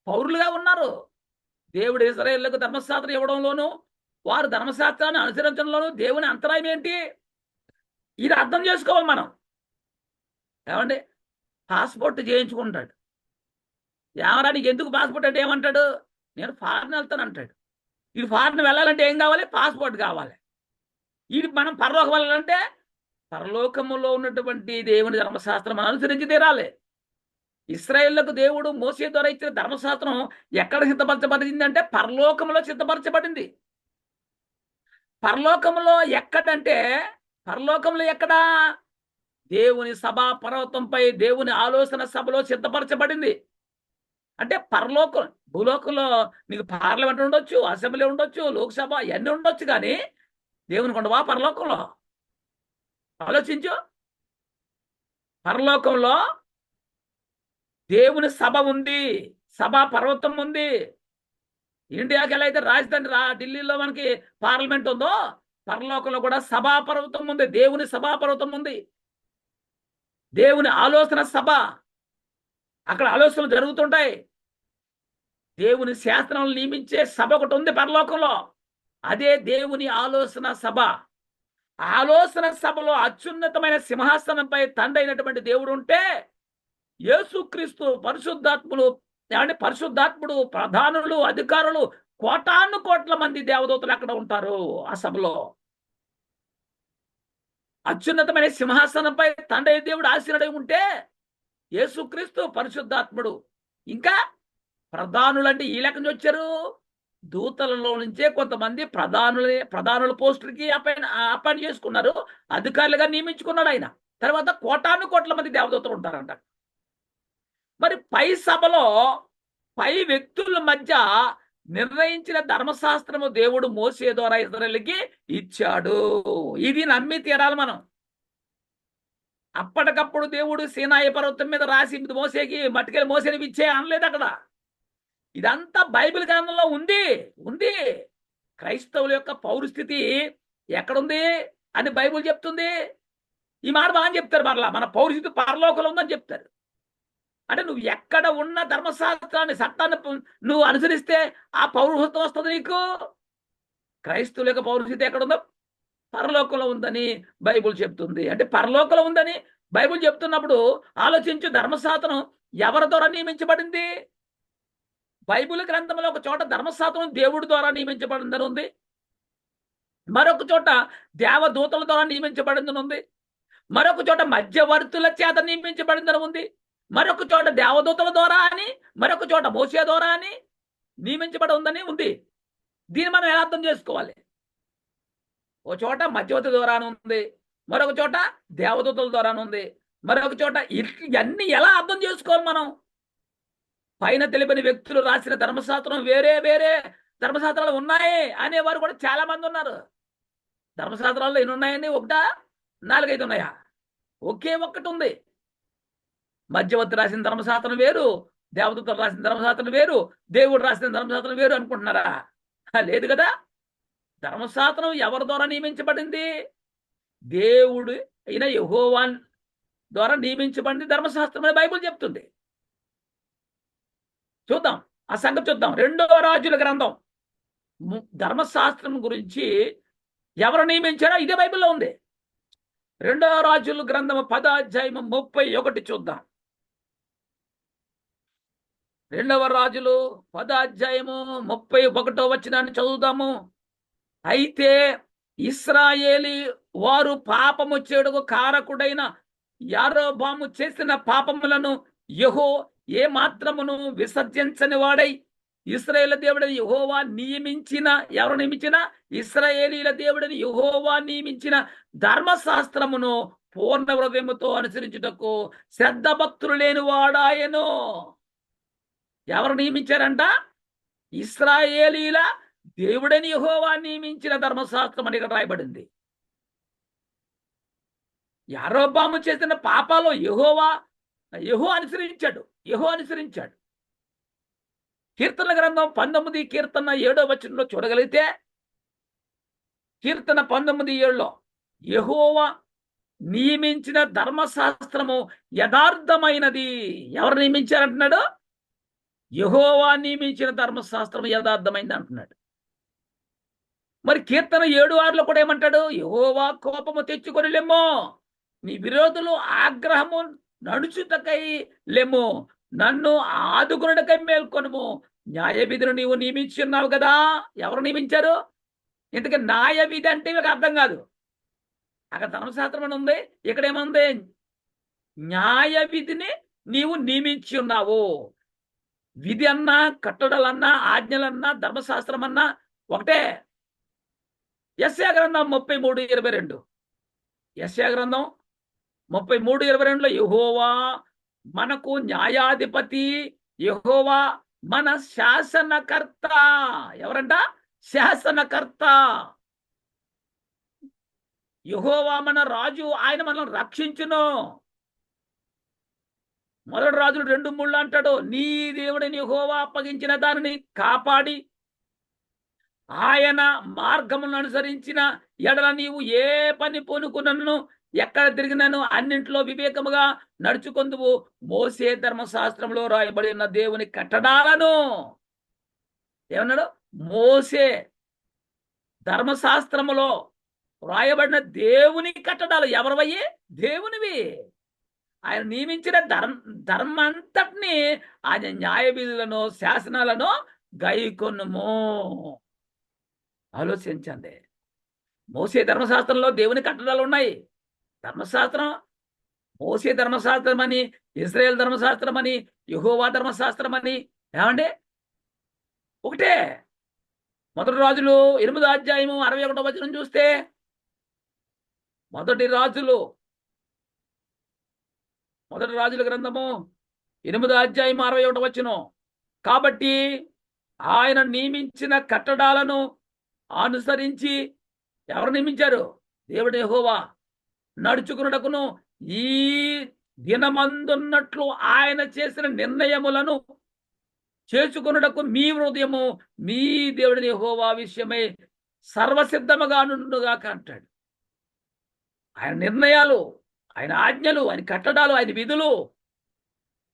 పౌరులుగా ఉన్నారు. దేవుడు ఇశ్రాయేలుకు ధర్మశాస్త్రం ఇవ్వడంలోనూ వారు ధర్మశాస్త్రాన్ని అనుసరించడంలోనూ దేవుని అంతరాయం ఏంటి? ఇది అర్థం చేసుకోవాలి మనం. ఏమండి? పాస్పోర్ట్ చేయించుకుంటాడు. ఏమరా నీకు ఎందుకు పాస్పోర్ట్ అంటే ఏమంటాడు? నేను ఫారెన్ వెళ్తాను అంటాడు. ఇది ఫారెన్ వెళ్ళాలంటే ఏం కావాలి? పాస్పోర్ట్ కావాలి. ఇది మనం పరలోకం వెళ్ళాలంటే పరలోకములో ఉన్నటువంటి దేవుని ధర్మశాస్త్రం మనం అనుసరించి తీరాలి. ఇశ్రాయేలుకు దేవుడు మోసే ద్వారా ఇచ్చిన ధర్మశాస్త్రం ఎక్కడ సిద్ధపరచబడింది అంటే పరలోకములో సిద్ధపరచబడింది. పరలోకములో ఎక్కడంటే పరలోకంలో ఎక్కడా? దేవుని సభా పర్వతంపై దేవుని ఆలోచన సభలో సిద్ధపరచబడింది. అంటే పరలోకం, భూలోకంలో నీకు పార్లమెంట్ ఉండొచ్చు, అసెంబ్లీ ఉండొచ్చు, లోక్సభ ఇవన్నీ ఉండొచ్చు, కానీ దేవునికి ఉండవా పరలోకంలో? ఆలోచించు. పరలోకంలో దేవుని సభ ఉంది, సభా పర్వతం ఉంది. ఇండియాకి ఎలా అయితే రాజధాని ఢిల్లీలో మనకి పార్లమెంట్ ఉందో పరలోకంలో కూడా సభా పర్వతం ఉంది, దేవుని సభా పర్వతం ఉంది. దేవుని ఆలోచన సభ, అక్కడ ఆలోచనలు జరుగుతుంటాయి. దేవుని శాస్త్రాలను నియమించే సభ ఒకటి ఉంది పరలోకంలో. అదే దేవుని ఆలోచన సభ. ఆలోచన సభలో అత్యున్నతమైన సింహాసనంపై తండ్రి అయినటువంటి దేవుడు ఉంటే, యేసుక్రీస్తు పరిశుద్ధాత్ములు, ఏమంటే పరిశుద్ధాత్ముడు, ప్రధానులు, అధికారులు, కోటాను కోట్ల మంది దేవదూతలు అక్కడ ఉంటారు ఆ సభలో. అత్యున్నతమైన సింహాసనంపై తండ్రి దేవుడు ఆశీనుడై ఉంటే, యేసుక్రీస్తు పరిశుద్ధాత్ముడు, ఇంకా ప్రధానులు అంటే ఈ లెక్క నుంచి వచ్చారు. దూతలలో నుంచే కొంతమంది ప్రధానుల పోస్టులకి అపాయింట్ చేసుకున్నారు, అధికారులుగా నియమించుకున్నాడు ఆయన. తర్వాత కోటాను కోట్ల మంది దేవదూతలు ఉంటారంట. మరి పై సభలో పై వ్యక్తుల మధ్య నిర్ణయించిన ధర్మశాస్త్రము దేవుడు మోసే ద్వారా ఇశ్రాయేలుకి ఇచ్చాడు. ఇది నమ్మి తీరాలి మనం. అప్పటికప్పుడు దేవుడు సీనాయి పర్వతం మీద రాసి మోసేకి మట్టుకెళ్ళి మోసేని ఇచ్చే అనలేదు అక్కడ. ఇదంతా బైబిల్ గ్రంథంలో ఉంది. క్రైస్తవుల యొక్క పౌరస్థితి ఎక్కడుంది అని బైబిల్ చెప్తుంది. ఈ మాట బాగా చెప్తారు. మరలా మన పౌరస్థితి పరలోకంలో ఉందని చెప్తారు. అంటే నువ్వు ఎక్కడ ఉన్న ధర్మశాస్త్రాన్ని, చట్టాన్ని నువ్వు అనుసరిస్తే ఆ పౌరహత్వం వస్తుంది నీకు. క్రైస్తవుల యొక్క పౌరస్థితి ఎక్కడుందో పరలోకంలో ఉందని బైబిల్ చెప్తుంది. అంటే పరలోకంలో ఉందని బైబిల్ చెప్తున్నప్పుడు ఆలోచించు, ధర్మశాస్త్రం ఎవరి ద్వారా నియమించబడింది? బైబిల్ గ్రంథంలో ఒక చోట ధర్మశాస్త్రం దేవుడి ద్వారా నియమించబడిందని ఉంది, మరొక చోట దేవదూతల ద్వారా నియమించబడిందని ఉంది, మరొక చోట మధ్యవర్తుల చేత నియమించబడిందని ఉంది, మరొక చోట దేవదూతల ద్వారా అని, మరొక చోట మోసే ద్వారా అని నియమించబడి ఉందని ఉంది. దీన్ని మనం ఎలా అర్థం చేసుకోవాలి? ఓ చోట మధ్యవర్తి ద్వారానే ఉంది, మరొక చోట దేవదూతల ద్వారానే ఉంది, మరొక చోట ఇవన్నీ ఎలా అర్థం చేసుకోవాలి మనం? పైన తెలియని వ్యక్తులు రాసిన ధర్మశాస్త్రం వేరే వేరే ధర్మశాస్త్రాలు ఉన్నాయి అనేవారు కూడా చాలా మంది ఉన్నారు. ధర్మశాస్త్రాల్లో ఎన్ని ఉన్నాయండి? 1, 4, 5 ఉన్నాయా? ఒకే ఒక్కటి ఉంది. మధ్యవర్తి రాసిన ధర్మశాస్త్రం వేరు, దేవదూతలు రాసిన ధర్మశాస్త్రం వేరు, దేవుడు రాసిన ధర్మశాస్త్రం వేరు అనుకుంటున్నారా? లేదు కదా. ధర్మశాస్త్రం ఎవరి ద్వారా నియమించబడింది? దేవుడు అయిన యెహోవా ద్వారా నియమించబడింది ధర్మశాస్త్రం అని బైబిల్ చెప్తుంది. చూద్దాం, ఆ సంగతి చూద్దాం. 2వ రాజుల గ్రంథం ధర్మశాస్త్రం గురించి ఎవరు నియమించారో ఇదే బైబిల్లో ఉంది. 2వ రాజుల గ్రంథం 10వ అధ్యాయం 31 చూద్దాం. 2వ రాజులు 10వ అధ్యాయము 31వ వచనాన్ని చదువుదాము. అయితే ఇశ్రాయేలీ వారు పాపము చేయుటకు కారకుడైన యారోబాము చేసిన పాపములను ఏ మాత్రమును విసర్జించని వాడై, ఇశ్రాయేలు దేవుడని యెహోవా నియమించిన, ఎవరు నియమించిన? ఇశ్రాయేలీల దేవుడని యెహోవా నియమించిన ధర్మశాస్త్రమును పూర్ణ హృదయముతో అనుసరించుటకు శ్రద్ధ భక్తులు లేని వాడాయను. ఎవరు నియమించారంట? ఇశ్రాయేలీల దేవుడని యెహోవా నియమించిన ధర్మశాస్త్రం అని ఇక్కడ రాయబడింది. యారోబాము చేసిన పాపాలు యెహో అనుసరించాడు. కీర్తన గ్రంథం 19 కీర్తన 7వ వచనంలో చూడగలిగితే, కీర్తన 19:7 యెహోవా నియమించిన ధర్మశాస్త్రము యథార్థమైనది. ఎవరు నియమించారంటున్నాడు? యెహోవా నియమించిన ధర్మశాస్త్రం యథార్థమైంది అంటున్నాడు. మరి కీర్తన 7:6 కూడా ఏమంటాడు? యెహోవా కోపము తెచ్చుకొని లెమ్మో, నీ విరోధులు ఆగ్రహము నడుచుటకై లెమ్ము, నన్ను ఆదుకునుటకై మేల్కొనుము. న్యాయ విధిని నీవు నియమించి ఉన్నావు కదా. ఎవరు నియమించారు? ఇంతకీ న్యాయ విధి అంటే మీకు అర్థం కాదు. అక్కడ ధర్మశాస్త్రం అని ఉంది, ఇక్కడ ఏముంది? న్యాయ విధిని నీవు నియమించి ఉన్నావు. విధి అన్నా, కట్టడలన్నా, ఆజ్ఞలన్నా, ధర్మశాస్త్రం అన్నా ఒకటే. యెషయా గ్రంథం 33:22, యెషయా గ్రంథం 33:22 యెహోవా మనకు న్యాయాధిపతి, యెహోవా మన శాసనకర్త. ఎవరంట? శాసనకర్త. యెహోవా మన రాజు, ఆయన మనల్ని రక్షించును. 1 రాజులు 2:3 అంటాడు, నీ దేవుడిని యెహోవా అప్పగించిన దానిని కాపాడి ఆయన మార్గములను అనుసరించిన ఎడల నీవు ఏ పని పూనుకున్నను, ఎక్కడ తిరిగినను అన్నింటిలో వివేకముగా నడుచుకొందువు. మోసే ధర్మశాస్త్రంలో రాయబడి ఉన్న దేవుని కట్టడాలను, ఏమన్నాడు? మోసే ధర్మశాస్త్రములో వ్రాయబడిన దేవుని కట్టడాలు ఎవరివయ్యి? దేవునివి. ఆయన నియమించిన ధర్మంతటిని ఆయన న్యాయ విధులను శాసనాలను గైకొనుము. ఆలోచించండి. మోసే ధర్మశాస్త్రంలో దేవుని కట్టడాలు ఉన్నాయి. ధర్మశాస్త్రం మోసే ధర్మశాస్త్రం అని, ఇజ్రాయేల్ ధర్మశాస్త్రం అని, యెహోవా ధర్మశాస్త్రం అని ఏమండి ఒకటే. మొదటి రాజులు 8వ అధ్యాయము 61వ వచనం చూస్తే, మొదటి రాజుల గ్రంథము 8వ అధ్యాయం 61వ వచనం. కాబట్టి ఆయన నియమించిన కట్టడాలను అనుసరించి, ఎవరు నియమించారు? దేవుడు యెహోవా. నడుచుకున్నటకును ఈ దినమందున్నట్లు ఆయన చేసిన నిర్ణయములను చేసుకున్నటకు మీ హృదయము మీ దేవుడి యెహోవా విషయమై సర్వసిద్ధముగా నుండుగాక అంటాడు. ఆయన నిర్ణయాలు, ఆయన ఆజ్ఞలు, ఆయన కట్టడాలు, ఆయన విధులు.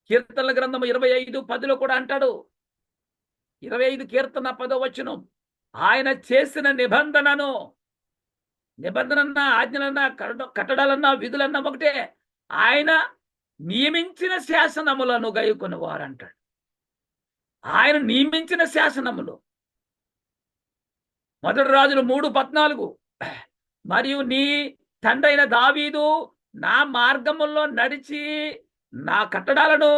కీర్తనల గ్రంథము 25:10 కూడా అంటాడు. 25 కీర్తన 10వ వచనం. ఆయన చేసిన నిబంధనను, ఆజ్ఞలన్నా, కట్టడాలన్నా, విధులన్నా ఒకటే. ఆయన నియమించిన శాసనములను గైకొని వారంటాడు. ఆయన నియమించిన శాసనములు. మొదటి రాజులు 3:14. మరియు నీ తండ్రి అయిన దావీదు నా మార్గముల్లో నడిచి నా కట్టడాలను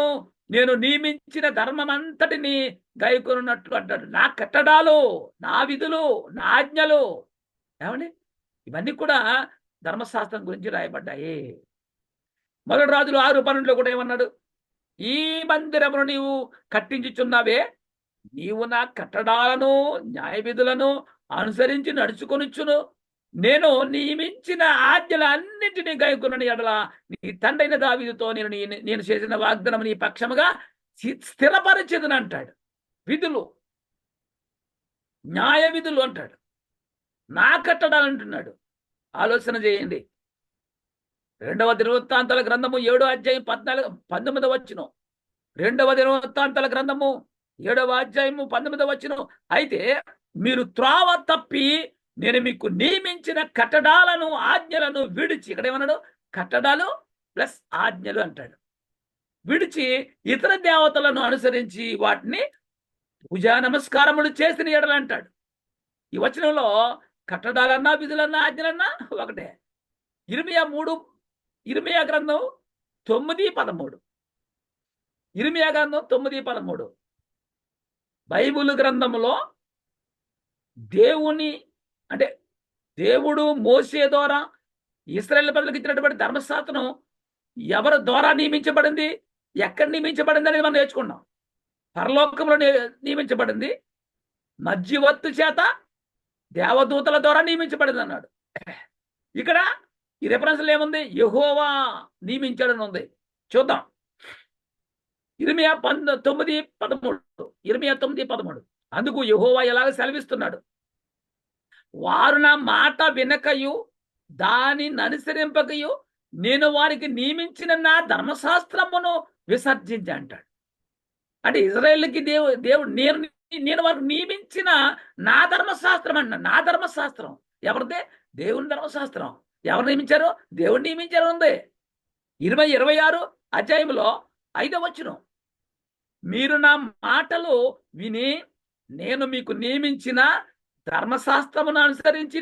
నేను నియమించిన ధర్మమంతటిని గైకొనున్నట్లు అంటాడు. నా కట్టడాలు, నా విధులు, నా ఆజ్ఞలు ఏమండి ఇవన్నీ కూడా ధర్మశాస్త్రం గురించి రాయబడ్డాయి. మొదటి రాజులు 6:12 కూడా ఏమన్నాడు? ఈ మందిరమును నీవు కట్టించుచున్నావే, నీవు నా కట్టడాలను న్యాయ విధులను అనుసరించి నడుచుకొనిచ్చును. నేను నియమించిన ఆజ్ఞల అన్నింటినీ గైకొనని ఎడల నీ తండ్రైన దావీదుతో నేను చేసిన వాగ్దానం నీ పక్షముగా స్థిరపరిచేదని అంటాడు. విధులు, న్యాయ విధులు అంటాడు. నా కట్టడాలు అంటున్నాడు. ఆలోచన చేయండి. 2వ దినవృత్తాంతాల గ్రంథము 7వ అధ్యాయం 19వ వచనం. 2వ దినవృత్తాంతాల గ్రంథము 7వ అధ్యాయము 19వ వచనం. అయితే మీరు త్రోవ తప్పి నేను మీకు నియమించిన కట్టడాలను ఆజ్ఞలను విడిచి, ఇక్కడ ఏమన్నాడు? కట్టడాలు ప్లస్ ఆజ్ఞలు అంటాడు. విడిచి ఇతర దేవతలను అనుసరించి వాటిని పూజా నమస్కారములు చేసిన ఎడలు అంటాడు. ఈ వచనంలో కట్టడాలన్నా, విధులన్నా, ఆజ్ఞలన్నా ఒకటే. ఇర్మియా గ్రంథం 9:13. ఇర్మియా గ్రంథం 9:13. బైబిల్ గ్రంథంలో దేవుడు మోసే ద్వారా ఇశ్రాయేలు ప్రజలకు ఇచ్చినటువంటి ధర్మశాస్త్రం ఎవరి ద్వారా నియమించబడింది, ఎక్కడ నియమించబడింది అనేది మనం నేర్చుకున్నాం. పరలోకంలో నియమించబడింది, మధ్యవర్తి చేత దేవదూతల ద్వారా నియమించబడింది అన్నాడు. ఇక్కడ ఈ రెఫరెన్స్లో ఏముంది? యెహోవా నియమించాడని ఉంది. చూద్దాం. ఇర్మియా 9:13. అందుకు యెహోవా ఎలాగ సెలవిస్తున్నాడు? వారు నా మాట వినకయు దానిని అనుసరింపకయు నేను వారికి నియమించిన నా ధర్మశాస్త్రమును విసర్జించి అంటాడు. అంటే ఇజ్రాయేలుకి దేవుడు నేను వారికి నియమించిన నా ధర్మశాస్త్రం అన్న. నా ధర్మశాస్త్రం ఎవరిదే? దేవుని ధర్మశాస్త్రం. ఎవరు నియమించారు? దేవుడు నియమించారు ఉంది. 26 అధ్యాయంలో 5వ వచనం. మీరు నా మాటలు విని నేను మీకు నియమించిన ధర్మశాస్త్రమును అనుసరించి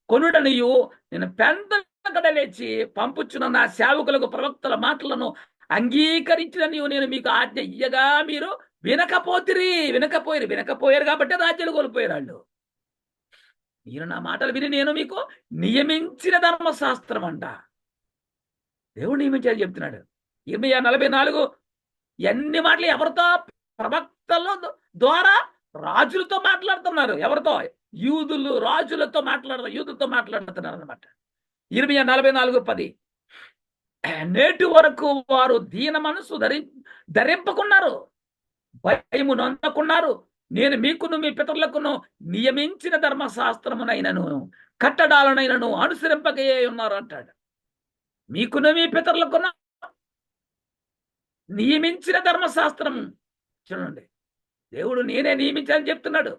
కొనుడనియు నేను పెందలకడ లేచి పంపుచున్న నా సేవకులకు ప్రవక్తల మాటలను అంగీకరించిననియు నేను మీకు ఆజ్ఞ ఇయ్యగా మీరు వినకపోయారు కాబట్టి రాజ్యాలు కోల్పోయారు వాళ్ళు. మీరు నా మాటలు విని నేను మీకు నియమించిన ధర్మశాస్త్రం అంట. దేవుడు నియమించాలని చెప్తున్నాడు. 44 ఎన్ని మాటలు ఎవరితో? ప్రవక్తల ద్వారా రాజులతో మాట్లాడుతున్నారు. ఎవరితో? రాజులతో మాట్లాడుతున్నారు అనమాట. 44:10. నేటి వరకు వారు దీన మనసు ధరింపకున్నారు, భయము నొందకున్నారు. నేను మీకును మీ పితరులకును నియమించిన ధర్మశాస్త్రమునైనను కట్టడాలనైనను అనుసరింపకయే ఉన్నారు అంటాడు. మీకును మీ పితరులకును నియమించిన ధర్మశాస్త్రం. చూడండి, దేవుడు నేనే నియమించాలని చెప్తున్నాడు.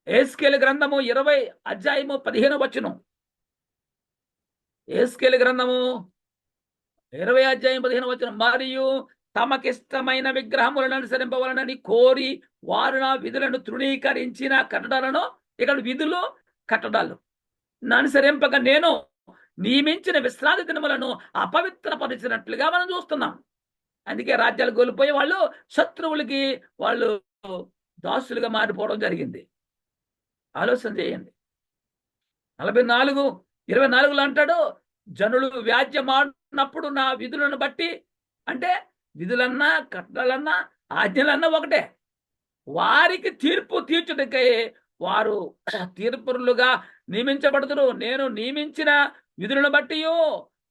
యెహెజ్కేలు గ్రంథము 20 అధ్యాయము 15 వచనం. యెహెజ్కేలు గ్రంథము 20 అధ్యాయం 15 వచనం. మరియు తమకిష్టమైన విగ్రహములను అనుసరింపవలనని కోరి వారు నా విధులను తృణీకరించిన కట్టడాలను, ఇక్కడ విధులు కట్టడాలు అనుసరింపక నేను నియమించిన విశ్రాంతి దినములను అపవిత్రపరిచినట్లుగా మనం చూస్తున్నాం. అందుకే రాజ్యాలు కోల్పోయి వాళ్ళు శత్రువులకి వాళ్ళు దాసులుగా మారిపోవడం జరిగింది. ఆలోచన చేయండి. 44:24 అంటాడు, జనులు వ్యాజ్యమాడినప్పుడు నా విధులను బట్టి, అంటే విధులన్నా కట్టడాలన్నా ఆజ్ఞలన్నా ఒకటే, వారికి తీర్పు తీర్చుటకై వారు తీర్పులుగా నియమించబడుతురు. నేను నియమించిన విధులను బట్టియో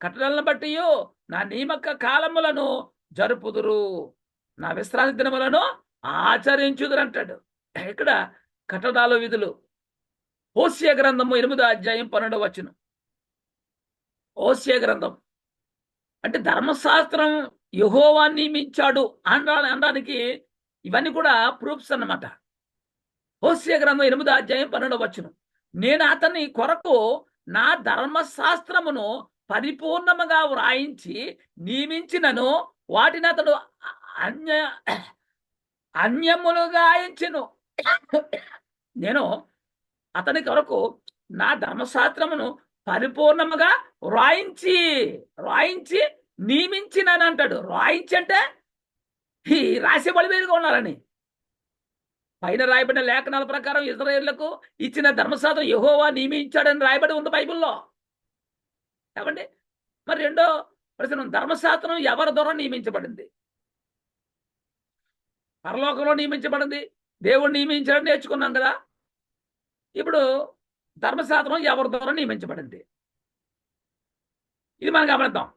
కట్టడలను బట్టియో నా నియమక కాలములను జరుపుదురు, నా విశ్రాంతి దినములను ఆచరించుదురు అంటాడు. ఇక్కడ కట్టడాలు విధులు. హోషేయ గ్రంథము 8 అధ్యాయం 12 వచనం. హోషేయ గ్రంథం అంటే ధర్మశాస్త్రం యెహోవా నియమించాడు అనడానికి ఇవన్నీ కూడా ప్రూఫ్స్ అన్నమాట. హోషేయ గ్రంథం 8 అధ్యాయం 12 వచనం. నేను అతని కొరకు నా ధర్మశాస్త్రమును పరిపూర్ణముగా వ్రాయించి నియమించినను, వాటిని అతడు అన్యములుగా ఎంచెను. నేను అతని కొరకు నా ధర్మశాస్త్రమును పరిపూర్ణముగా రాయించి నియమించినని అంటాడు. రాయించి అంటే ఈ రాసే బలివేరుగా ఉన్నారని. పైన రాయబడిన లేఖనాల ప్రకారం ఇశ్రాయేలులకు ఇచ్చిన ధర్మశాస్త్రం యెహోవా నియమించాడని రాయబడి ఉంది బైబిల్లో. ఏమండి? మరి రెండో ప్రశ్న, ధర్మశాస్త్రం ఎవరి ద్వారా నియమించబడింది? పరలోకంలో నియమించబడింది, దేవుడు నియమించాడని నేర్చుకున్నాం కదా. ఇప్పుడు ధర్మశాస్త్రం ఎవరి ద్వారా నియమించబడింది? ఇది మనం గమనిద్దాం.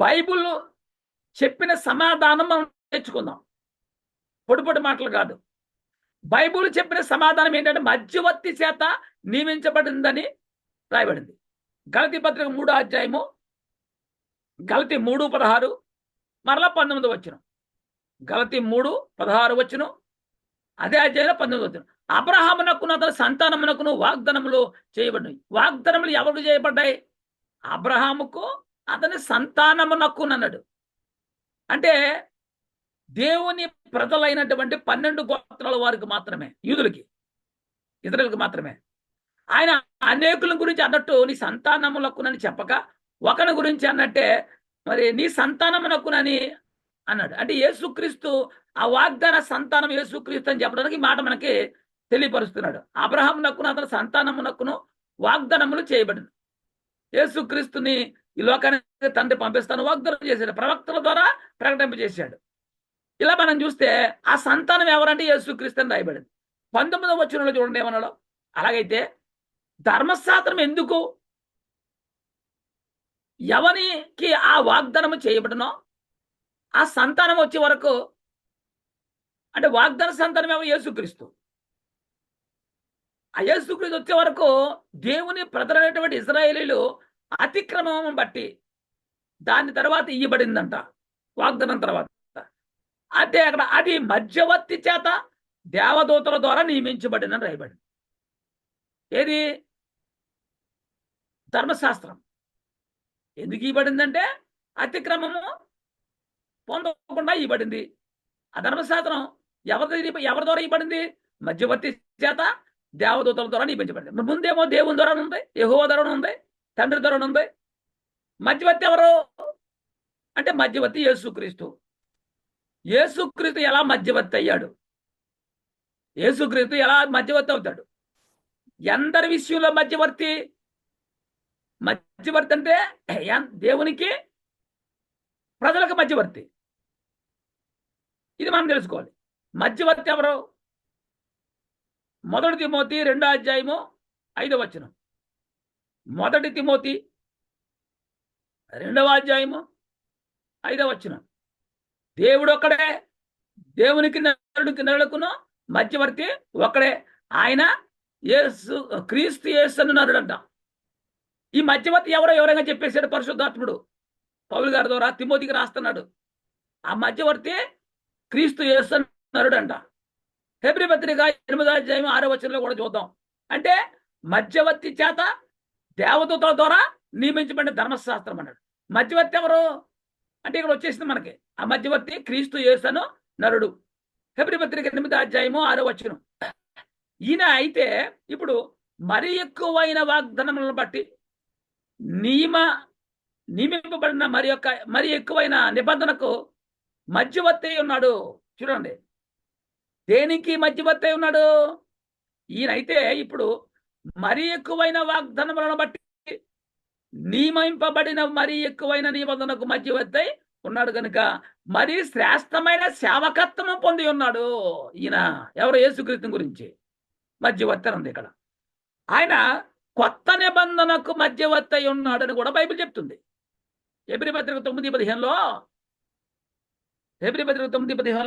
బైబిల్ చెప్పిన సమాధానం మనం నేర్చుకుందాం, పొడి మాటలు కాదు. బైబిల్ చెప్పిన సమాధానం ఏంటంటే మధ్యవర్తి చేత నియమించబడిందని రాయబడింది. గలతీ పత్రిక 3 అధ్యాయము, గలతీ 3:16 మరలా 19 వచనం. గలతీ 3:16 వచనం, అదే అధ్యాయంలో 19 వచనం. అబ్రహామునకును అతని సంతానమునకును వాగ్దానములు చేయబడినాయి. వాగ్దానములు ఎవరికి చేయబడ్డాయి? అబ్రహాముకు అతని సంతానమునకు అన్నాడు. అంటే దేవుని ప్రజలైనటువంటి 12 గోత్రాల వారికి మాత్రమే, యూదులకి, ఇతరులకు మాత్రమే. ఆయన అనేకుల గురించి అన్నట్టు నీ సంతానములకునని చెప్పక ఒకని గురించి అన్నట్టే మరి నీ సంతానమునకునని అన్నాడు. అంటే యేసుక్రీస్తు ఆ వాగ్దాన సంతానం యేసుక్రీస్తు అని చెప్పడానికి ఈ మాట మనకి తెలియపరుస్తున్నాడు. అబ్రహామునకును అతని సంతానమునకును వాగ్దానములు చేయబడింది. యేసుక్రీస్తుని ఈ లోకానికి తండ్రి పంపిస్తాను వాగ్దానం చేశాడు, ప్రవక్తల ద్వారా ప్రకటింపజేశాడు. ఇలా మనం చూస్తే ఆ సంతానం ఎవరంటే యేసుక్రీస్తు అని రాయబడింది. 19వ వచనంలో చూడండి ఏమన్నాడు. అలాగైతే ధర్మశాస్త్రం ఎందుకు ఎవరికి ఆ వాగ్దానము చేయబడినో ఆ సంతానం వచ్చే వరకు, అంటే వాగ్దాన సంతానం ఏమో యేసుక్రీస్తు. ఆ యేసుక్రీస్తు వచ్చే వరకు దేవుని ప్రజలైనటువంటి ఇశ్రాయేలీలు అతిక్రమం బట్టి దాని తర్వాత ఇయ్యబడిందంట వాగ్దానం తర్వాత. అంటే అక్కడ అది మధ్యవర్తి చేత దేవదూతల ద్వారా నియమించబడిందని రాయబడింది. ఏది? ధర్మశాస్త్రం. ఎందుకు ఇవ్వబడిందంటే అతిక్రమము పొందకుండా ఇవ్వబడింది. ఆ ధర్మశాస్త్రం ఎవరి ద్వారా ఇవ్వబడింది? మధ్యవర్తి చేత దేవదూతల ద్వారా నియమించబడింది. ముందేమో దేవుని ద్వారా ఉంది, యెహోవా ద్వారా ఉంది, తండ్రి ద్వారా ఉంది. మధ్యవర్తి ఎవరు అంటే మధ్యవర్తి యేసుక్రీస్తు. యేసుక్రీస్తు ఎలా మధ్యవర్తి అయ్యాడు? యేసుక్రీస్తు ఎలా మధ్యవర్తి అవుతాడు? ఎందరి విషయంలో మధ్యవర్తి? మధ్యవర్తి అంటే దేవునికి ప్రజలకు మధ్యవర్తి. ఇది మనం తెలుసుకోవాలి. మధ్యవర్తి ఎవరు? 1 తిమోతి 2 అధ్యాయము 5వ వచనం. 1 తిమోతి 2వ అధ్యాయము 5వ వచనం. దేవుడు ఒక్కడే, దేవునికి నరుడుకును మధ్యవర్తి ఒక్కడే, ఆయన క్రీస్తు యేసు నరుడంట. ఈ మధ్యవర్తి ఎవరైనా చెప్పేశాడు పరిశుద్ధాత్ముడు పౌలు గారి ద్వారా తిమోతికి రాస్తున్నాడు. ఆ మధ్యవర్తి క్రీస్తు యేసు నరుడంట. హెబ్రీ పత్రిక 8వ అధ్యాయం 6వ వచనంలో కూడా చూద్దాం. అంటే మధ్యవర్తి చేత దేవదూతల ద్వారా నియమించబడిన ధర్మశాస్త్రం అన్నాడు. మధ్యవర్తి ఎవరు అంటే ఇక్కడ వచ్చేసింది మనకి. ఆ మధ్యవర్తి క్రీస్తు యేసను నరుడు. హెబ్రీ పత్రిక 8వ అధ్యాయము 6వ వచనం. ఈయన అయితే ఇప్పుడు మరి ఎక్కువైన వాగ్దానములను బట్టి నియమింపబడిన మరి ఎక్కువైన నిబంధనకు మధ్యవర్తి ఉన్నాడు. చూడండి, దేనికి మధ్యవర్తి ఉన్నాడు? ఈయనైతే ఇప్పుడు మరి ఎక్కువైన వాగ్దానములను బట్టి నియమింపబడిన మరి ఎక్కువైన నిబంధనకు మధ్యవర్తి ఉన్నాడు కనుక మరి శ్రేష్టమైన సేవకత్వం పొంది ఉన్నాడు. ఈయన ఎవరు? యేసుక్రీస్తు గురించి మధ్యవర్తి ఉంది ఇక్కడ. ఆయన కొత్త నిబంధనకు మధ్యవర్తి అయి ఉన్నాడని కూడా బైబిల్ చెప్తుంది. హెబ్రీ పత్రిక 9:15లో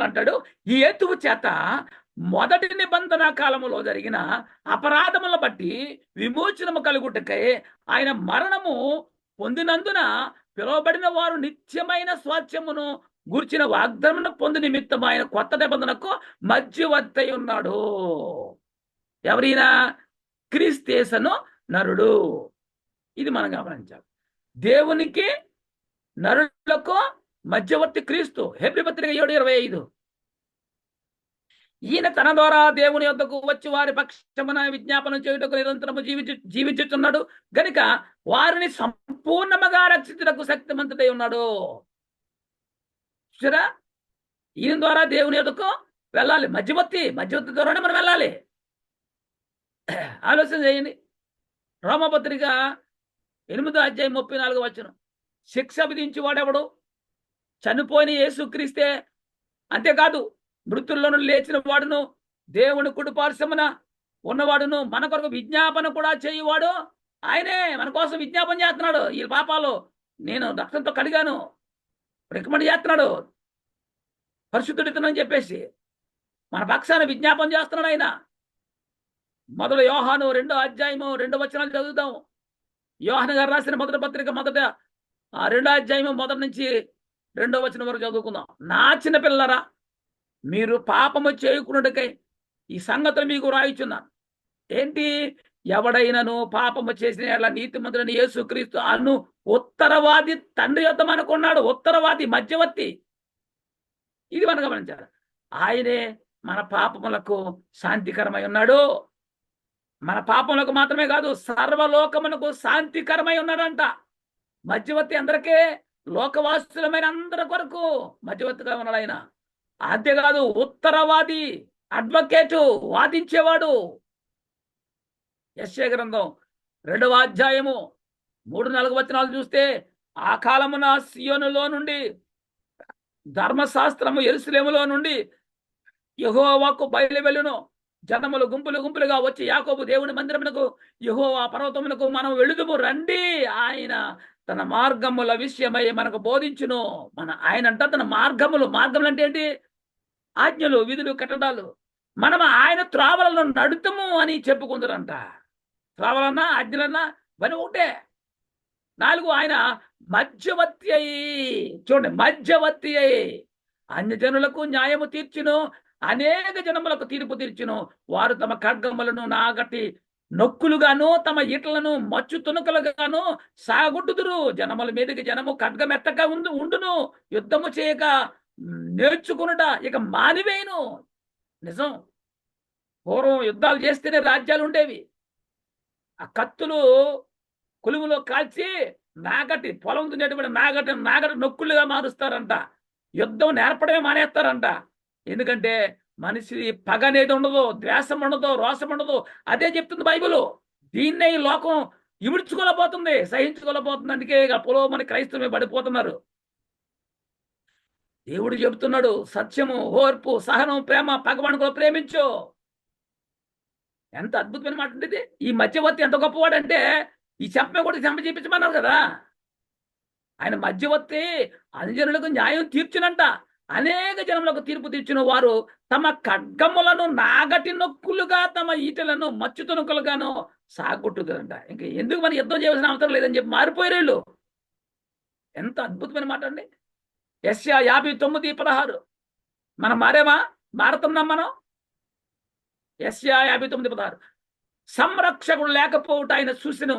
అంటాడు, ఈ హేతువు చేత మొదటి నిబంధన కాలములో జరిగిన అపరాధములను బట్టి విమోచనము కలుగుటకై ఆయన మరణము పొందినందున పిలువబడిన వారు నిత్యమైన స్వాస్థ్యమును గూర్చిన వాగ్దానమును పొంది నిమిత్తం ఆయన కొత్త నిబంధనకు మధ్యవర్తి అయి ఉన్నాడు. ఎవరైనా? క్రీస్తు నరుడు. ఇది మనం గమనించాలి. దేవునికి నరులకు మధ్యవర్తి క్రీస్తు. హెబ్రీ పత్రిక 7:25. ఈయన తన ద్వారా దేవుని యొద్దకు వచ్చి వారి పక్షమున విజ్ఞాపనం చేయుటకు నిరంతరము జీవించుతున్నాడు గనుక వారిని సంపూర్ణముగా రక్షించుటకు శక్తిమంతుడై ఉన్నాడు. చూసారా? ఈయన ద్వారా దేవుని యొద్దకు వెళ్ళాలి. మధ్యవర్తి ద్వారానే మనం వెళ్ళాలి. ఆలోచన చేయండి. రోమపత్రిక 8వ అధ్యాయం 34వ వచనం. శిక్ష విధించి వాడెవడు? చనిపోయిన యేసుక్రీస్తే. అంతేకాదు మృతుల్లో లేచిన వాడును దేవుని కుడిపార్శ్వమున ఉన్నవాడును మన కొరకు విజ్ఞాపన కూడా చేయవాడు ఆయనే. మన కోసం విజ్ఞాపన చేస్తున్నాడు. ఈ పాపాలు నేను రక్తంతో కడిగాను రికమెండ్ చేస్తున్నాడు, పరిశుద్ధుడితనని చెప్పేసి మన పక్షాన విజ్ఞాపన చేస్తున్నాడు ఆయన. మొదలు యోహాను 2వ అధ్యాయము 2వ వచనాలు చదువుదాం. యోహాను గారు రాసిన మొదటి పత్రిక 2వ అధ్యాయము 1 నుంచి 2వ వచనం వరకు చదువుకుందాం. నా చిన్న పిల్లరా, మీరు పాపము చేయకున్నట్టుకై ఈ సంగతులు మీకు రాయిచున్నాను. ఏంటి? ఎవడైనాను పాపము చేసిన నీతిమంతుడైన యేసుక్రీస్తు అను ఉత్తరవాది తండ్రి యొద్ద మనకున్నాడు. ఉత్తరవాది, మధ్యవర్తి. ఇది మనం గమనించాలి. ఆయనే మన పాపములకు శాంతికరమై ఉన్నాడు. మన పాపములకు మాత్రమే కాదు, సర్వలోకమునకు శాంతికరమై ఉన్నాడంట. మధ్యవర్తి అందరికీ, లోకవాసులమైన అందరి కొరకు మధ్యవర్తిగా ఉన్నాడు ఆయన. అంతేకాదు ఉత్తరవాది, అడ్వకేటు, వాదించేవాడు. యెషయా గ్రంథం 2వ అధ్యాయము 3-4 వచనాలు చూస్తే, ఆ కాలమున సియోనులో నుండి ధర్మశాస్త్రము యెరూషలేములో నుండి యెహోవాకు బయలువెళ్ళును. జనములు గుంపులు గుంపులుగా వచ్చి యాకోబు దేవుని మందిరమునకు యెహోవా పర్వతమునకు మనం వెళుదుము రండి. ఆయన తన మార్గముల విషయమై మనకు బోధించును. ఆయన అంట తన మార్గములు అంటే ఏంటి? ఆజ్ఞలు, విధులు, కట్టడాలు. మనం ఆయన త్రావలను నడుతము అని చెప్పుకుందరంట. త్రావలన్నా ఆజ్ఞలన్నా ఇవన్నీ ఒకటే. 4, ఆయన మధ్యవర్తి అయి, చూడండి, మధ్యవర్తి అయి అన్యజనులకు న్యాయము తీర్చును, అనేక జనములకు తీర్పు తీర్చును. వారు తమ ఖడ్గములను నాగటి నొక్కులుగాను తమ ఈటలను మచ్చు తునకలుగాను సాగుట్టుదురు. జనముల మీదకి జనము ఖడ్గమెత్తక ఉండును. యుద్ధము చేయక నేర్చుకునుట ఇక మానివేయును. నిజం. పూర్వం యుద్ధాలు చేస్తేనే రాజ్యాలు ఉండేవి. ఆ కత్తులు కులుములో కాల్చి నాగటి పొలం దున్నేటువంటి నాగటి నొక్కులుగా మారుస్తారంట. యుద్ధం నేర్పడమే మానేస్తారంట. ఎందుకంటే మనిషి పగ అనేది ఉండదు, ద్వేషం ఉండదు, రోషం ఉండదు. అదే చెప్తుంది బైబిల్. దీన్నే ఈ లోకం ఇముడ్చుకోలేకపోతుంది, సహించుకోలేకపోతుంది. అందుకే ఇక మన క్రైస్తవులు పడిపోతున్నారు. దేవుడు చెబుతున్నాడు, సత్యము, ఓర్పు, సహనం, ప్రేమ, పగవానుకో ప్రేమించు. ఎంత అద్భుతమైన మాట ఉంటుంది. ఈ మధ్యవర్తి ఎంత గొప్పవాడు అంటే, ఈ చెప్పమే కూడా చెంప చేపించమన్నారు కదా. ఆయన మధ్యవర్తి అన్యజనులకు న్యాయం తీర్చునంట. అనేక జనములకు తీర్పు తీర్చిన వారు తమ ఖడ్గములను నాగటి నొక్కులుగా తమ ఈటలను మచ్చు తునకలుగాను సాగొట్టుదంట. ఇంకా ఎందుకు మనం యుద్ధం చేయాల్సిన అవసరం లేదని చెప్పి మారిపోయారు వీళ్ళు. ఎంత అద్భుతమైన మాట అండి. యెషయా 59:16. మనం మారేమా? మారుతున్నాం మనం. యెషయా 59:16. సంరక్షకుడు లేకపోవుట ఆయన చూసెను.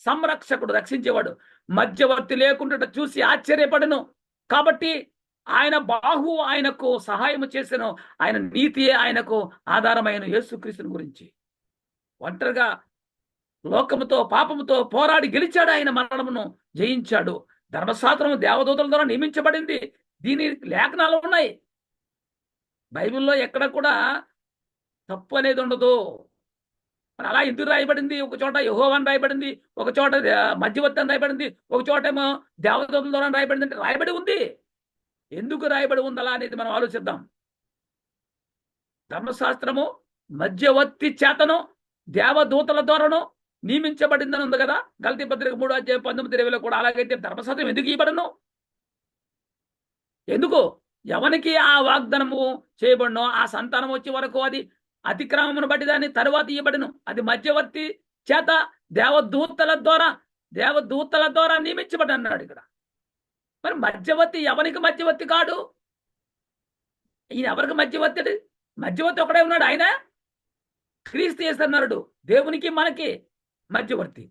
సంరక్షకుడు రక్షించేవాడు మధ్యవర్తి లేకుండా చూసి ఆశ్చర్యపడను. కాబట్టి ఆయన బాహు ఆయనకు సహాయము చేసెను. ఆయన నీతియే ఆయనకు ఆధారమైన యేసుక్రీస్తుని గురించి ఒంటరిగా లోకముతో పాపముతో పోరాడి గెలిచాడు. ఆయన మరణమును జయించాడు. ధర్మశాస్త్రము దేవదూతల ద్వారా నియమించబడింది. దీని లేఖనాలు ఉన్నాయి. బైబిల్లో ఎక్కడ కూడా తప్పు అనేది ఉండదు. మరి అలా ఎందుకు రాయబడింది? ఒక చోట యెహోవా అని రాయబడింది, ఒక చోట మధ్యవర్తి అని రాయబడింది, ఒక చోట ఏమో దేవదూతల ద్వారా రాయబడింది. అంటే రాయబడి ఉంది. ఎందుకు రాయబడి ఉంది అలా అనేది మనం ఆలోచిద్దాం. ధర్మశాస్త్రము మధ్యవర్తి చేతను దేవదూతల ద్వారాను నియమించబడిందని ఉంది కదా. గలతీ పత్రిక 3:19-20 కూడా. అలాగైతే ధర్మశాస్త్రం ఎందుకు ఇవ్వబడను? ఎందుకు? ఎవరికి ఆ వాగ్దానము చేయబడినో ఆ సంతానం వచ్చే వరకు అది అతిక్రమమును బట్టి దాన్ని తరువాత ఇవ్వబడిను. అది మధ్యవర్తి చేత దేవదూతల ద్వారా నియమించబడి అన్నాడు ఇక్కడ. మరి మధ్యవర్తి ఎవరికి మధ్యవర్తి కాడు? ఈయన ఎవరికి మధ్యవర్తి? మధ్యవర్తి ఒకడే ఉన్నాడు. ఆయన క్రీస్తు యేసన్నాడు. దేవునికి మనకి మధ్యవర్తి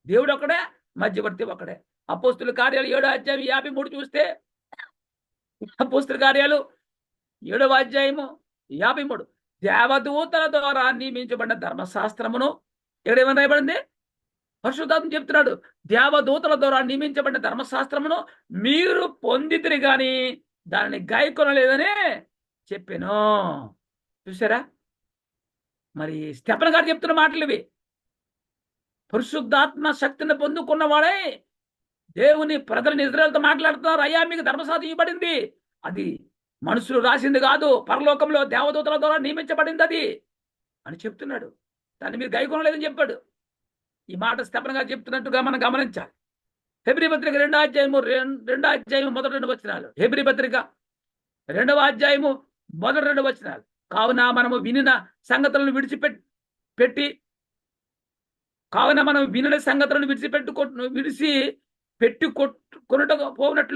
దేవుడు ఒకడే, మధ్యవర్తి ఒకడే. అపోస్తుల కార్యాలు 7:53 చూస్తే, అపోస్తుల కార్యాలు 7:53 దేవదూతల ద్వారా నియమించబడిన ధర్మశాస్త్రమును ఇక్కడ ఏమని రాయబడింది? పరిశుద్ధాత్మ చెప్తున్నాడు, దేవదూతల ద్వారా నియమించబడిన ధర్మశాస్త్రమును మీరు పొందితిరి గాని దానిని గాయకొనలేదని చెప్పాను. చూసారా? మరి స్టెఫెన్ గారు చెప్తున్న మాటలు ఇవి. పరిశుద్ధాత్మ శక్తిని పొందుకున్నవాడే దేవుని ప్రజలను ఇజ్రాయేలుతో మాట్లాడుతున్నారు. అయ్యా మీకు ధర్మశాస్త్రం ఇవ్వబడింది, అది మనుషులు రాసింది కాదు, పరలోకంలో దేవదూతల ద్వారా నియమించబడింది అది అని చెప్తున్నాడు. దాన్ని మీరు గైకొనలేదని చెప్పాడు. ఈ మాట స్టెఫెన్ గారు చెప్తున్నట్టుగా మనం గమనించాలి. హెబ్రీ పత్రిక 2వ అధ్యాయము మొదటి 2 వచనాలు. హెబ్రీ పత్రిక 2వ అధ్యాయము మొదటి 2 వచనాలు. కావున మనము వినిన సంగతులను పోనట్లుగా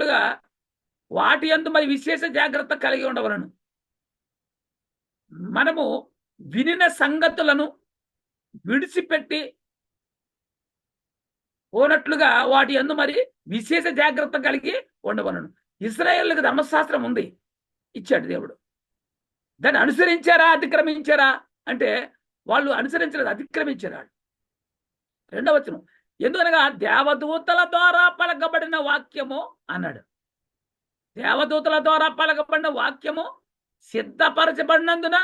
వాటి యందు మరి విశేష జాగ్రత్త కలిగి ఉండవలను. మనము వినిన సంగతులను విడిచిపెట్టి పోనట్లుగా వాటి యందు మరి విశేష జాగ్రత్త కలిగి ఉండవలను. ఇశ్రాయేలుకి ధర్మశాస్త్రం ఉంది, ఇచ్చాడు దేవుడు. దాన్ని అనుసరించారా, అతిక్రమించారా అంటే వాళ్ళు అనుసరించలేదు, అతిక్రమించారు. 2వ వచనం, ఎందుకనగా దేవదూతల ద్వారా పలకబడిన వాక్యము అన్నాడు. దేవదూతల ద్వారా పలకబడిన వాక్యము సిద్ధపరచబడినందున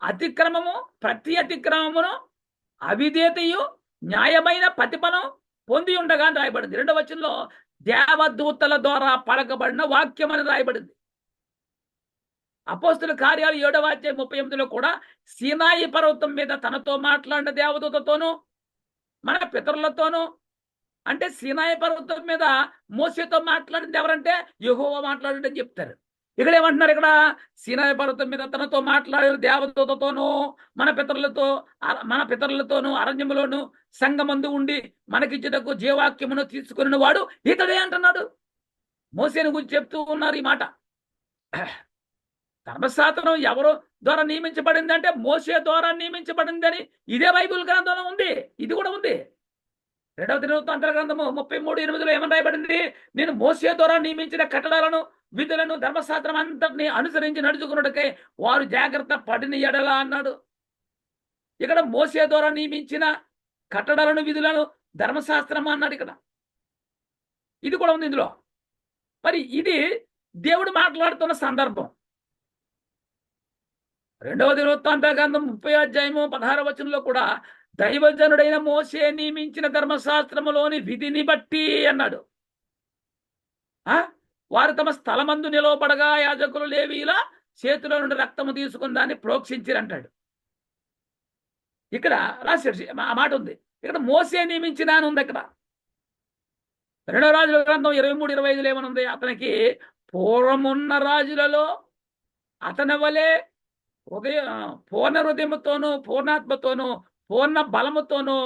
అతిక్రమము ప్రతి అతిక్రమమును అవిధేయతయు న్యాయమైన ప్రతిఫలం పొంది ఉండగా అని రాయబడింది. 2వ వచనంలో దేవదూతల ద్వారా పలకబడిన వాక్యం అని రాయబడింది. అపోస్తుల కార్యాలు 7:38 కూడా సీనాయి పర్వతం మీద తనతో మాట్లాడిన దేవదూతతోనూ మన పితరులతోనూ, అంటే సీనాయి పర్వతం మీద మోసేతో మాట్లాడింది ఎవరంటే యెహోవా మాట్లాడని చెప్తారు. ఇక్కడ ఏమంటున్నారు? ఇక్కడ సీనాయి పర్వతం మీద తనతో మాట్లాడిన దేవదూతతోనూ మన పితరులతోనూ అరణ్యములోను సంగమందు ఉండి మనకిచ్చుటకు జీవాక్యమును తీసుకుని వాడు ఇతడే అంటున్నాడు. మోసేని గురించి చెప్తూ ఉన్నారు ఈ మాట. ధర్మశాస్త్రం ఎవరు ద్వారా నియమించబడింది అంటే మోసే ద్వారా నియమించబడింది అని ఇదే బైబిల్ గ్రంథంలో ఉంది. ఇది కూడా ఉంది. 2వ దినవృత్తాంతాల గ్రంథము 33:8 ఏమని రాయబడింది? నేను మోసే ద్వారా నియమించిన కట్టడాలను విధులను ధర్మశాస్త్రం అంతటిని అనుసరించి నడుచుకున్నట్టుకై వారు జాగ్రత్త పడిన ఎడల అన్నాడు. ఇక్కడ మోసే ద్వారా నియమించిన కట్టడాలను విధులను ధర్మశాస్త్రం అన్నాడు. ఇక్కడ ఇది కూడా ఉంది ఇందులో. మరి ఇది దేవుడు మాట్లాడుతున్న సందర్భం. 2వ దినవృత్తాంతాల గ్రంథం 30:16 వచనంలో కూడా దైవజనుడైన మోసే నియమించిన ధర్మశాస్త్రములోని విధిని బట్టి అన్నాడు. వారు తమ స్థలమందు నిలవబడగా యాజకులు లేవీల చేతిలో నుండి రక్తము తీసుకుని దాన్ని ప్రోక్షించిరంటాడు. ఇక్కడ రాశాడు, ఆ మాట ఉంది. ఇక్కడ మోసే నియమించిన అని ఉంది. ఇక్కడ 2వ రాజుల గ్రంథం 23:25 ఏమనుంది? అతనికి పూర్వమున్న రాజులలో అతని వలె పూర్ణ హృదయముతోనూ పూర్ణాత్మతోనూ పూర్ణ బలముతోనూ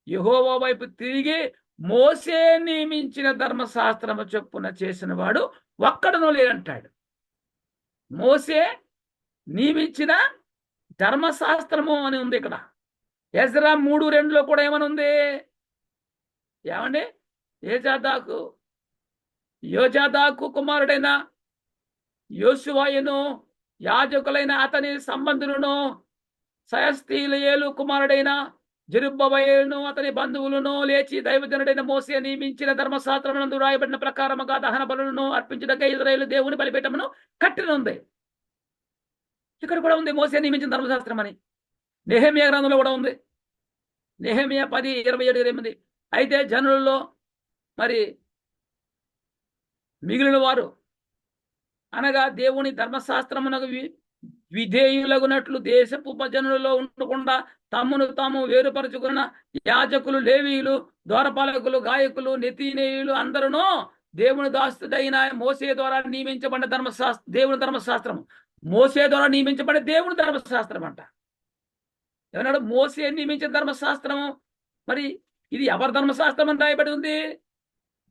యెహోవా వైపు తిరిగి మోసే నియమించిన ధర్మశాస్త్రము చొప్పున చేసిన వాడు ఒక్కడునూ లేదంటాడు. మోసే నియమించిన ధర్మశాస్త్రము అని ఉంది ఇక్కడ. ఎజ్రా 3:2లో కూడా ఏమని ఉంది? ఏమండి? యోజాదాకు కుమారుడైన యోషువయును యాజకులైన అతని సంబంధులను సయస్తీలయేలు కుమారుడైన జెరుబ్బయలును అతని బంధువులను లేచి దైవజనుడైన మోసే నియమించిన ధర్మశాస్త్రమునందు రాయబడిన ప్రకారముగా దహన బలులను అర్పించదగ్గ ఇశ్రాయేలు దేవుని బలిపీఠమును కట్టినుంది. ఇక్కడ కూడా ఉంది మోసే నియమించిన ధర్మశాస్త్రం అని. నెహెమియా గ్రంథంలో కూడా ఉంది. నెహెమియా 10:27-28. అయితే జనులలో మరి మిగిలిన వారు అనగా దేవుని ధర్మశాస్త్రమునకు విధేయులగునట్లు దేశపు జనులలో ఉండకుండా తమ్మును తాము వేరుపరచుకున్న యాజకులు, లేవీయులు, ద్వారపాలకులు, గాయకులు, నెతీనేయులు అందరూ దేవుని దాస్తుడైన మోసే ద్వారా నియమించబడిన దేవుని ధర్మశాస్త్రం. మోసే ద్వారా నియమించబడిన దేవుని ధర్మశాస్త్రం అంట. ఏమన్నాడు? మోసే నియమించిన ధర్మశాస్త్రము. మరి ఇది ఎవరి ధర్మశాస్త్రం అని రాయబడి ఉంది?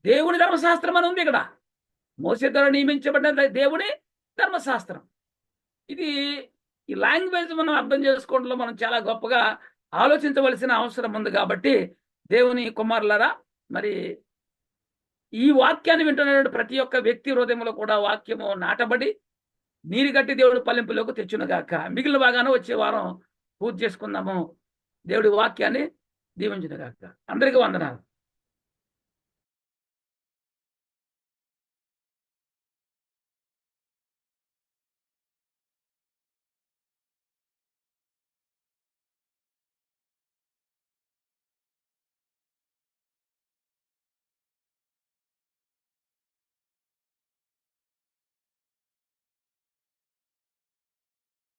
దేవుని ధర్మశాస్త్రం అని ఉంది ఇక్కడ. మోసే ద్వారా నియమించబడిన దేవుని ధర్మశాస్త్రం. ఇది ఈ లాంగ్వేజ్ మనం అర్థం చేసుకోవడంలో మనం చాలా గొప్పగా ఆలోచించవలసిన అవసరం ఉంది. కాబట్టి దేవుని కుమారులారా, మరి ఈ వాక్యాన్ని వింటున్న ప్రతి ఒక్క వ్యక్తి హృదయంలో కూడా వాక్యము నాటబడి నీరు గట్టి దేవుడు పల్లింపులోకి తెచ్చునుగాక. మిగిలిన బాగానే వచ్చే వారం పూర్తి చేసుకుందాము. దేవుడి వాక్యాన్ని దీవించునుగాక. అందరికీ వందనాలు.